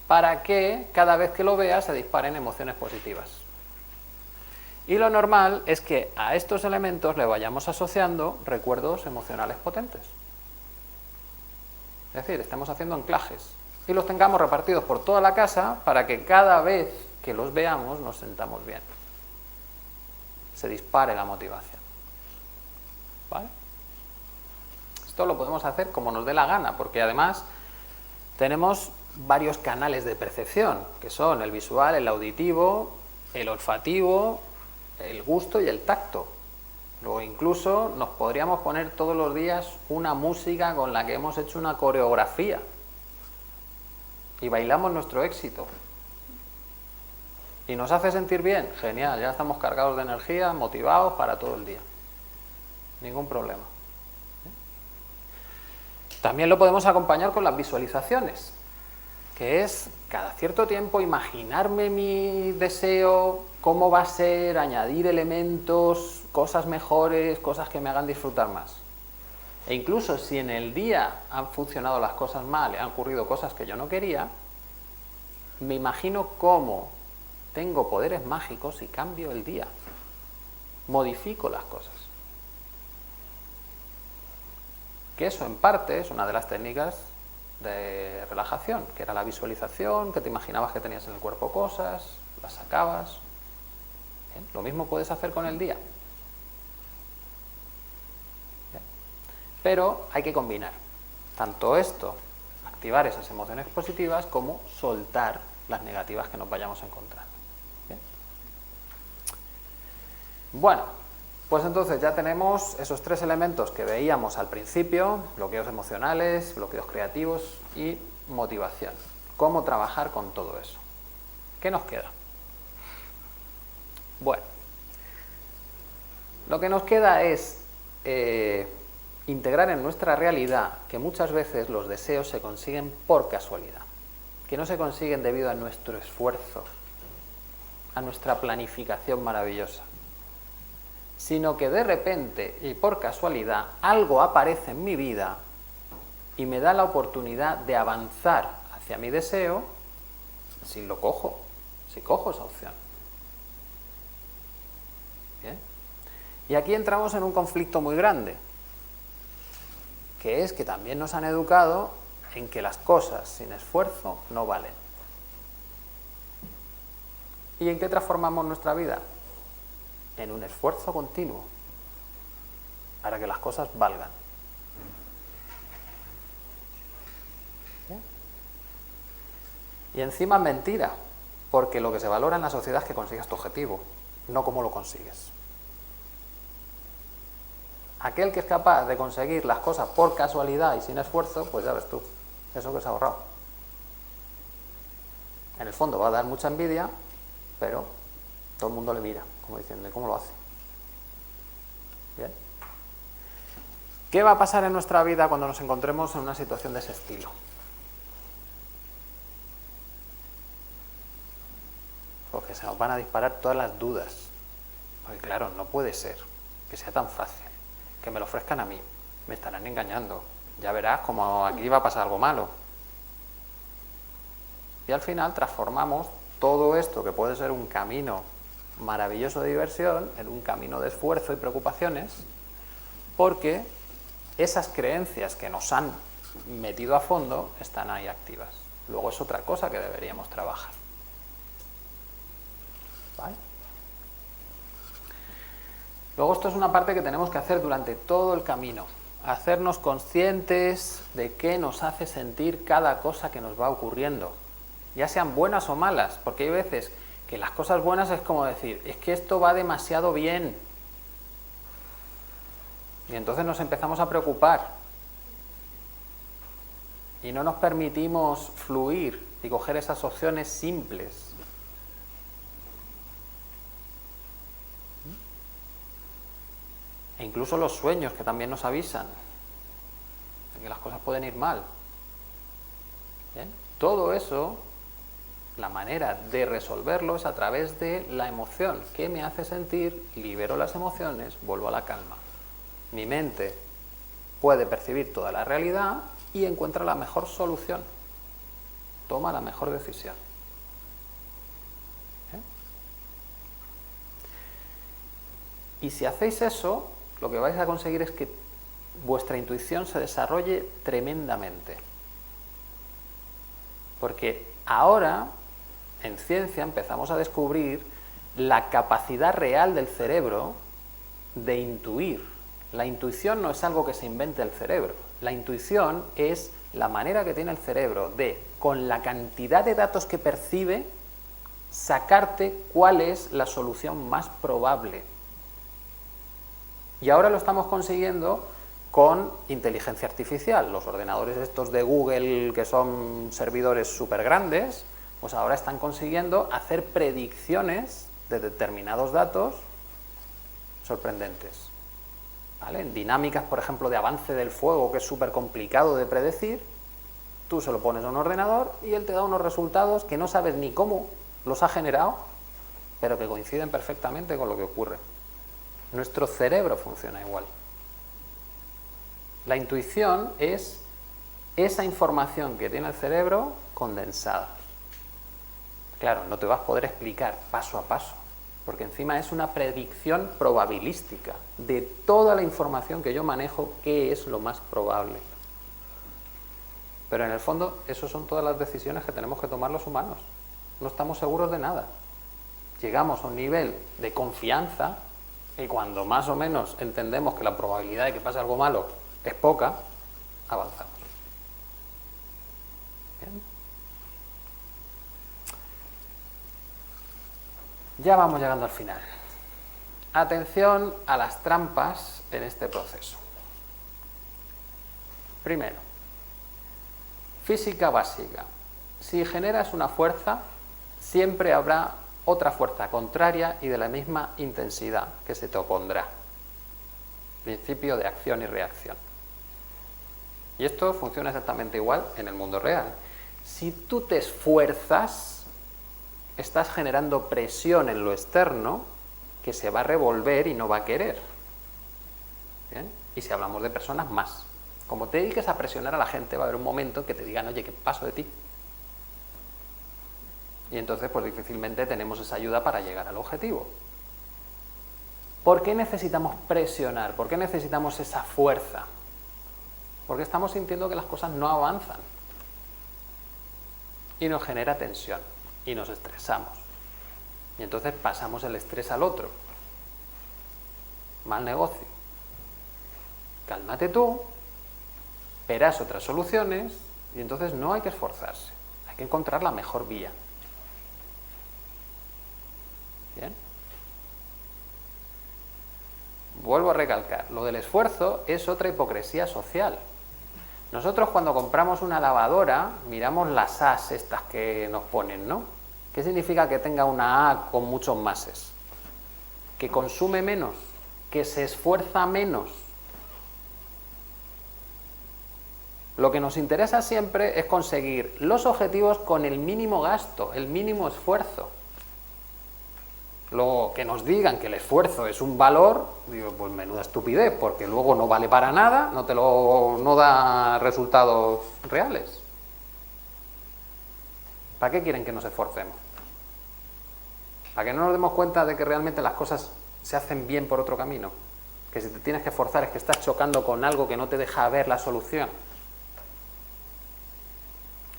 para que cada vez que lo vea se disparen emociones positivas. Y lo normal es que a estos elementos le vayamos asociando recuerdos emocionales potentes. Es decir, estamos haciendo anclajes y los tengamos repartidos por toda la casa para que cada vez que los veamos nos sentamos bien. Se dispare la motivación. ¿Vale? Esto lo podemos hacer como nos dé la gana, porque además tenemos varios canales de percepción, que son el visual, el auditivo, el olfativo, el gusto y el tacto. Luego incluso nos podríamos poner todos los días una música con la que hemos hecho una coreografía y bailamos nuestro éxito. Y nos hace sentir bien, genial, ya estamos cargados de energía, motivados para todo el día. Ningún problema. También lo podemos acompañar con las visualizaciones, que es cada cierto tiempo imaginarme mi deseo, cómo va a ser, añadir elementos, cosas mejores, cosas que me hagan disfrutar más. E incluso si en el día han funcionado las cosas mal, han ocurrido cosas que yo no quería, me imagino cómo tengo poderes mágicos y cambio el día. Modifico las cosas. Que eso en parte es una de las técnicas de relajación, que era la visualización, que te imaginabas que tenías en el cuerpo cosas, las sacabas. ¿Bien? Lo mismo puedes hacer con el día. ¿Bien? Pero hay que combinar tanto esto, activar esas emociones positivas, como soltar las negativas que nos vayamos encontrando. ¿Bien? Bueno, pues entonces ya tenemos esos tres elementos que veíamos al principio: bloqueos emocionales, bloqueos creativos y motivación. ¿Cómo trabajar con todo eso? ¿Qué nos queda? Bueno, lo que nos queda es integrar en nuestra realidad que muchas veces los deseos se consiguen por casualidad, que no se consiguen debido a nuestro esfuerzo, a nuestra planificación maravillosa, sino que de repente y por casualidad algo aparece en mi vida y me da la oportunidad de avanzar hacia mi deseo si lo cojo, si cojo esa opción. ¿Bien? Y aquí entramos en un conflicto muy grande, que es que también nos han educado en que las cosas sin esfuerzo no valen. ¿Y en qué transformamos nuestra vida? En un esfuerzo continuo para que las cosas valgan. ¿Bien? Y encima es mentira, porque lo que se valora en la sociedad es que consigas tu objetivo, no cómo lo consigues. Aquel que es capaz de conseguir las cosas por casualidad y sin esfuerzo, pues ya ves tú, eso que se ha ahorrado. En el fondo va a dar mucha envidia, pero todo el mundo le mira, como diciendo, ¿y cómo lo hace? ¿Bien? ¿Qué va a pasar en nuestra vida cuando nos encontremos en una situación de ese estilo? Porque se nos van a disparar todas las dudas. Porque claro, no puede ser que sea tan fácil, que me lo ofrezcan a mí, me estarán engañando, ya verás como aquí va a pasar algo malo. Y al final transformamos todo esto, que puede ser un camino maravilloso de diversión, en un camino de esfuerzo y preocupaciones, porque esas creencias que nos han metido a fondo están ahí activas. Luego es otra cosa que deberíamos trabajar. ¿Vale? Luego esto es una parte que tenemos que hacer durante todo el camino, hacernos conscientes de qué nos hace sentir cada cosa que nos va ocurriendo, ya sean buenas o malas, porque hay veces Que las cosas buenas es como decir, es que esto va demasiado bien. Y entonces nos empezamos a preocupar. Y no nos permitimos fluir y coger esas opciones simples. E incluso los sueños, que también nos avisan de que las cosas pueden ir mal. ¿Bien? Todo eso, la manera de resolverlo es a través de la emoción. ¿Qué me hace sentir? Libero las emociones, vuelvo a la calma. Mi mente puede percibir toda la realidad y encuentra la mejor solución. Toma la mejor decisión. ¿Bien? Y si hacéis eso, lo que vais a conseguir es que vuestra intuición se desarrolle tremendamente. Porque ahora, en ciencia, empezamos a descubrir la capacidad real del cerebro de intuir. La intuición no es algo que se invente el cerebro. La intuición es la manera que tiene el cerebro de, con la cantidad de datos que percibe, sacarte cuál es la solución más probable. Y ahora lo estamos consiguiendo con inteligencia artificial. Los ordenadores estos de Google, que son servidores súper grandes, pues ahora están consiguiendo hacer predicciones de determinados datos sorprendentes. ¿Vale? En dinámicas, por ejemplo, de avance del fuego, que es súper complicado de predecir, tú se lo pones a un ordenador y él te da unos resultados que no sabes ni cómo los ha generado, pero que coinciden perfectamente con lo que ocurre. Nuestro cerebro funciona igual. La intuición es esa información que tiene el cerebro condensada. Claro, no te vas a poder explicar paso a paso, porque encima es una predicción probabilística de toda la información que yo manejo, qué es lo más probable. Pero en el fondo, eso son todas las decisiones que tenemos que tomar los humanos. No estamos seguros de nada. Llegamos a un nivel de confianza y cuando más o menos entendemos que la probabilidad de que pase algo malo es poca, avanzamos. ¿Bien? Ya vamos llegando al final. Atención a las trampas en este proceso. Primero, física básica. Si generas una fuerza, siempre habrá otra fuerza contraria y de la misma intensidad que se te opondrá. Principio de acción y reacción. Y esto funciona exactamente igual en el mundo real. Si tú te esfuerzas, estás generando presión en lo externo que se va a revolver y no va a querer. ¿Bien? Y si hablamos de personas, más. Como te dediques a presionar a la gente, va a haber un momento que te digan, oye, ¿qué paso de ti? Y entonces, pues difícilmente tenemos esa ayuda para llegar al objetivo. ¿Por qué necesitamos presionar? ¿Por qué necesitamos esa fuerza? Porque estamos sintiendo que las cosas no avanzan. Y nos genera tensión. Y nos estresamos. Y entonces pasamos el estrés al otro. Mal negocio. Cálmate tú, verás otras soluciones y entonces no hay que esforzarse. Hay que encontrar la mejor vía. ¿Bien? Vuelvo a recalcar, lo del esfuerzo es otra hipocresía social. Nosotros cuando compramos una lavadora miramos las A's estas que nos ponen, ¿no? ¿Qué significa que tenga una A con muchos máses? Que consume menos, que se esfuerza menos. Lo que nos interesa siempre es conseguir los objetivos con el mínimo gasto, el mínimo esfuerzo. Luego que nos digan que el esfuerzo es un valor, digo, pues menuda estupidez, porque luego no vale para nada, no da resultados reales. ¿Para qué quieren que nos esforcemos? ¿Para que no nos demos cuenta de que realmente las cosas se hacen bien por otro camino? Que si te tienes que esforzar es que estás chocando con algo que no te deja ver la solución.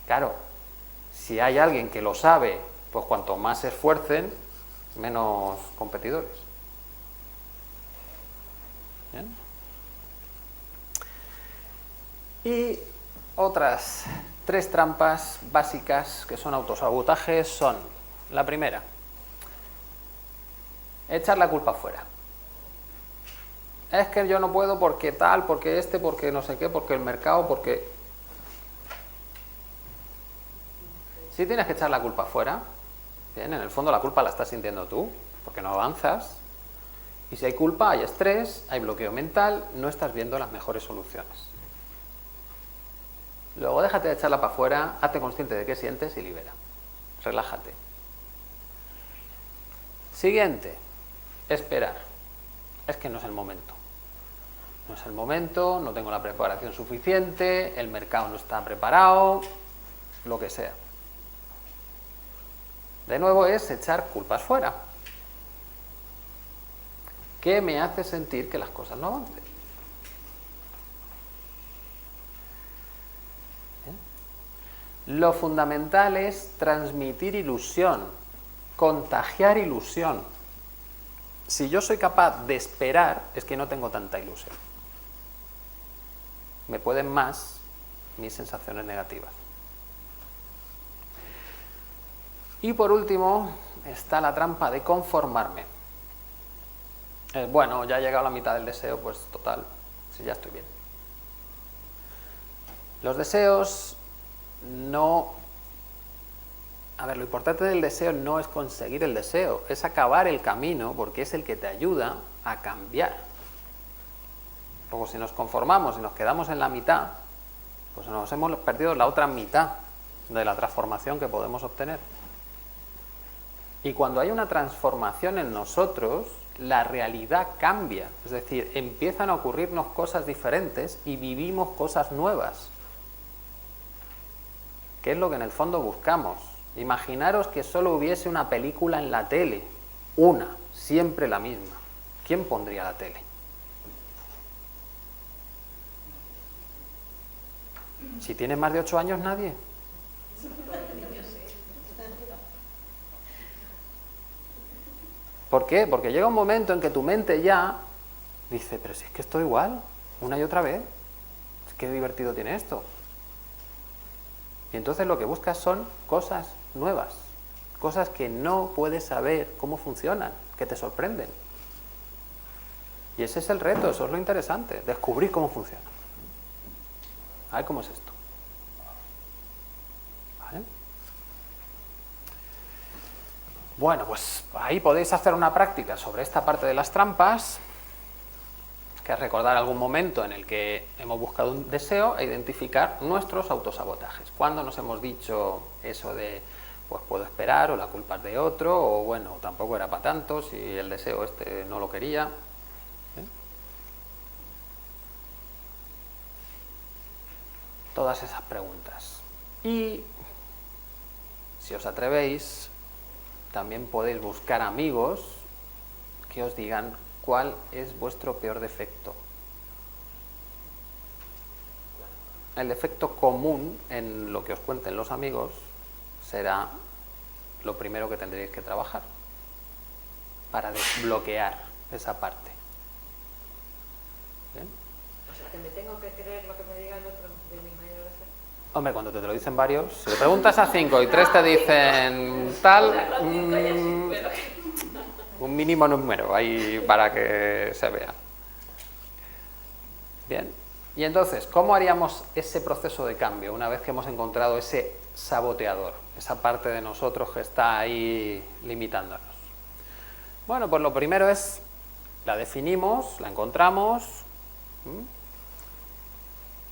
Claro, si hay alguien que lo sabe, pues cuanto más se esfuercen, menos competidores. ¿Bien? Y otras 3 trampas básicas que son autosabotajes son: la primera, echar la culpa fuera. Es que yo no puedo porque tal, porque porque no sé qué, porque el mercado, porque... Si tienes que echar la culpa fuera, bien, en el fondo la culpa la estás sintiendo tú, porque no avanzas. Y si hay culpa, hay estrés, hay bloqueo mental, no estás viendo las mejores soluciones. Luego déjate de echarla para afuera, hazte consciente de qué sientes y libera. Relájate. Siguiente, esperar. Es que no es el momento. No es el momento, no tengo la preparación suficiente, el mercado no está preparado, lo que sea. De nuevo es echar culpas fuera. ¿Qué me hace sentir que las cosas no avancen? ¿Bien? Lo fundamental es transmitir ilusión, contagiar ilusión. Si yo soy capaz de esperar, es que no tengo tanta ilusión. Me pueden más mis sensaciones negativas. Y por último, está la trampa de conformarme. Bueno, ya he llegado a la mitad del deseo, pues total, si ya estoy bien. Los deseos no... A ver, lo importante del deseo no es conseguir el deseo, es acabar el camino, porque es el que te ayuda a cambiar. Luego, si nos conformamos y nos quedamos en la mitad, pues nos hemos perdido la otra mitad de la transformación que podemos obtener. Y cuando hay una transformación en nosotros, la realidad cambia. Es decir, empiezan a ocurrirnos cosas diferentes y vivimos cosas nuevas. ¿Qué es lo que en el fondo buscamos? Imaginaros que solo hubiese una película en la tele. Una, siempre la misma. ¿Quién pondría la tele? Si tienes más de 8 años, nadie. ¿Por qué? Porque llega un momento en que tu mente ya dice, pero si es que esto igual, una y otra vez. Qué divertido tiene esto. Y entonces lo que buscas son cosas nuevas, cosas que no puedes saber cómo funcionan, que te sorprenden. Y ese es el reto, eso es lo interesante, descubrir cómo funciona. A ver cómo es esto. ¿Vale? Bueno, pues ahí podéis hacer una práctica sobre esta parte de las trampas, que es recordar algún momento en el que hemos buscado un deseo e identificar nuestros autosabotajes. Cuando nos hemos dicho eso de, pues puedo esperar, o la culpa es de otro, o bueno, tampoco era para tanto, si el deseo este no lo quería. ¿Eh? Todas esas preguntas. Y si os atrevéis, también podéis buscar amigos que os digan cuál es vuestro peor defecto. El defecto común en lo que os cuenten los amigos será lo primero que tendréis que trabajar para desbloquear esa parte. ¿Bien? O sea, que me tengo que creer lo que me diga el otro de mi mayor defecto. Hombre, cuando te lo dicen varios, si le preguntas a 5 y 3 te dicen tal, un mínimo número ahí para que se vea. Bien, y entonces, ¿cómo haríamos ese proceso de cambio una vez que hemos encontrado ese saboteador, esa parte de nosotros que está ahí limitándonos? Bueno, pues lo primero es, la definimos, la encontramos,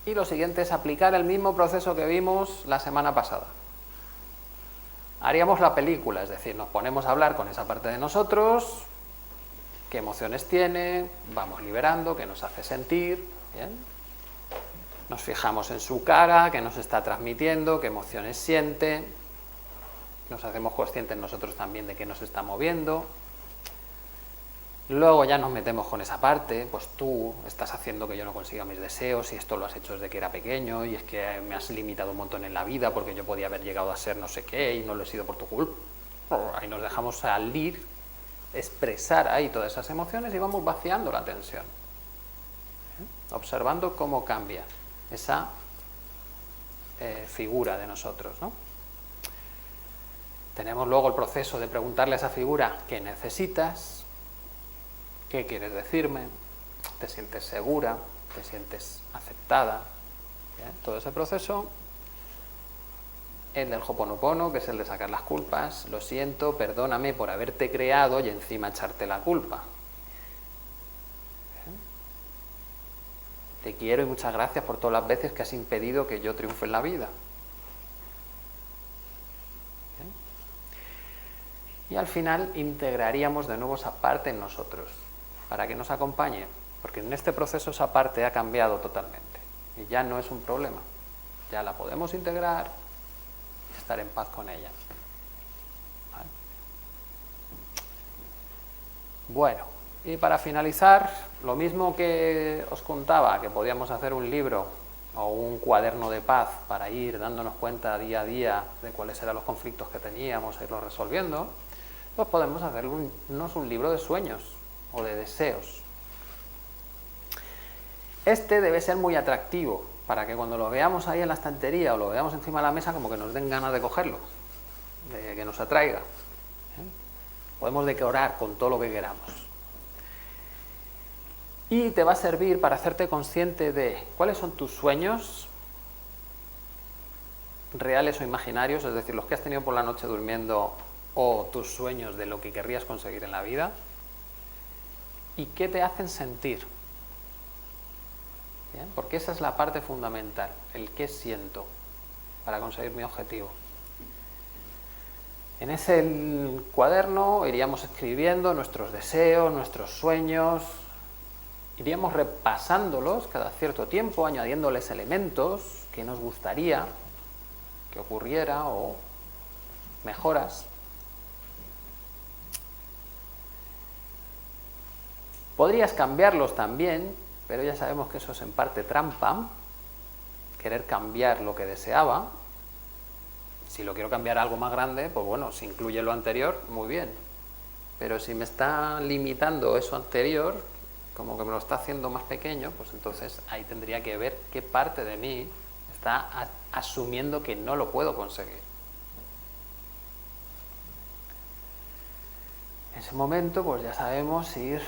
y lo siguiente es aplicar el mismo proceso que vimos la semana pasada. Haríamos la película, es decir, nos ponemos a hablar con esa parte de nosotros, qué emociones tiene, vamos liberando, qué nos hace sentir, ¿bien? Nos fijamos en su cara, qué nos está transmitiendo, qué emociones siente, nos hacemos conscientes nosotros también de qué nos está moviendo. Luego ya nos metemos con esa parte, pues tú estás haciendo que yo no consiga mis deseos y esto lo has hecho desde que era pequeño y es que me has limitado un montón en la vida porque yo podía haber llegado a ser no sé qué y no lo he sido por tu culpa. Ahí nos dejamos salir, expresar ahí todas esas emociones y vamos vaciando la tensión. Observando cómo cambia esa figura de nosotros, ¿no? Tenemos luego el proceso de preguntarle a esa figura qué necesitas, ¿Qué quieres decirme? ¿Te sientes segura? ¿Te sientes aceptada? ¿Bien? Todo ese proceso, el del Ho'oponopono, que es el de sacar las culpas. Lo siento, perdóname por haberte creado y encima echarte la culpa. ¿Bien? Te quiero y muchas gracias por todas las veces que has impedido que yo triunfe en la vida. ¿Bien? Y al final integraríamos de nuevo esa parte en nosotros, para que nos acompañe, porque en este proceso esa parte ha cambiado totalmente y ya no es un problema, ya la podemos integrar y estar en paz con ella. ¿Vale? Bueno, y para finalizar, lo mismo que os contaba, que podíamos hacer un libro o un cuaderno de paz para ir dándonos cuenta día a día de cuáles eran los conflictos que teníamos e irlos resolviendo, pues podemos hacernos un libro de sueños o de deseos. Este debe ser muy atractivo para que cuando lo veamos ahí en la estantería o lo veamos encima de la mesa, como que nos den ganas de cogerlo, de que nos atraiga. Podemos decorar con todo lo que queramos. Y te va a servir para hacerte consciente de cuáles son tus sueños reales o imaginarios, es decir, los que has tenido por la noche durmiendo o tus sueños de lo que querrías conseguir en la vida, y qué te hacen sentir. ¿Bien? Porque esa es la parte fundamental, el qué siento para conseguir mi objetivo. En ese cuaderno iríamos escribiendo nuestros deseos, nuestros sueños, iríamos repasándolos cada cierto tiempo, añadiéndoles elementos que nos gustaría que ocurriera o mejoras. Podrías cambiarlos también, pero ya sabemos que eso es en parte trampa, querer cambiar lo que deseaba. Si lo quiero cambiar a algo más grande, pues bueno, si incluye lo anterior, muy bien. Pero si me está limitando eso anterior, como que me lo está haciendo más pequeño, pues entonces ahí tendría que ver qué parte de mí está asumiendo que no lo puedo conseguir. En ese momento, pues ya sabemos ir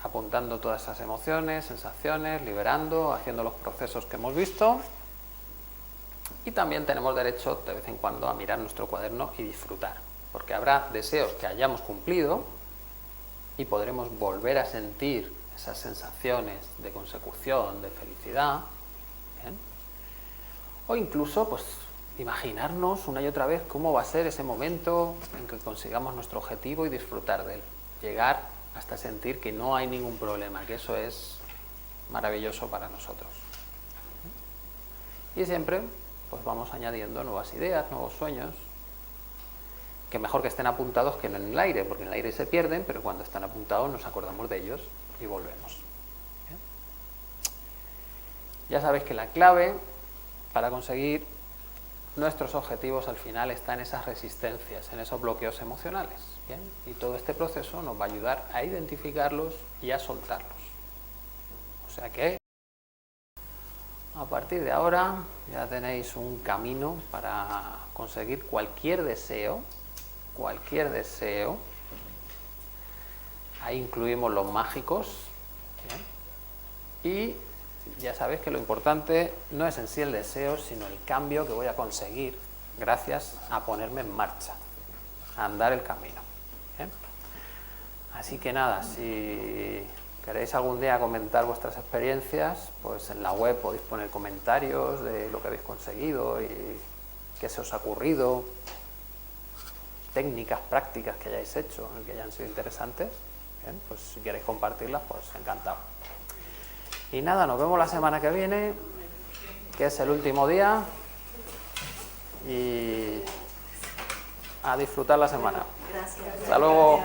apuntando todas esas emociones, sensaciones, liberando, haciendo los procesos que hemos visto. Y también tenemos derecho de vez en cuando a mirar nuestro cuaderno y disfrutar, porque habrá deseos que hayamos cumplido y podremos volver a sentir esas sensaciones de consecución, de felicidad. ¿Bien? O incluso, pues, imaginarnos una y otra vez cómo va a ser ese momento en que consigamos nuestro objetivo y disfrutar de él. Llegar hasta sentir que no hay ningún problema, que eso es maravilloso para nosotros. Y siempre pues vamos añadiendo nuevas ideas, nuevos sueños, que mejor que estén apuntados que no en el aire, porque en el aire se pierden, pero cuando están apuntados nos acordamos de ellos y volvemos. ¿Bien? Ya sabéis que la clave para conseguir nuestros objetivos al final está en esas resistencias, en esos bloqueos emocionales. ¿Bien? Y todo este proceso nos va a ayudar a identificarlos y a soltarlos. O sea que a partir de ahora ya tenéis un camino para conseguir cualquier deseo. Ahí incluimos los mágicos. ¿Bien? Y ya sabéis que lo importante no es en sí el deseo, sino el cambio que voy a conseguir gracias a ponerme en marcha, a andar el camino. ¿Bien? Así que nada, si queréis algún día comentar vuestras experiencias, pues en la web podéis poner comentarios de lo que habéis conseguido y qué se os ha ocurrido, técnicas, prácticas que hayáis hecho, que hayan sido interesantes. Bien, pues si queréis compartirlas, pues encantado. Y nada, nos vemos la semana que viene, que es el último día, y a disfrutar la semana. Gracias. Hasta luego.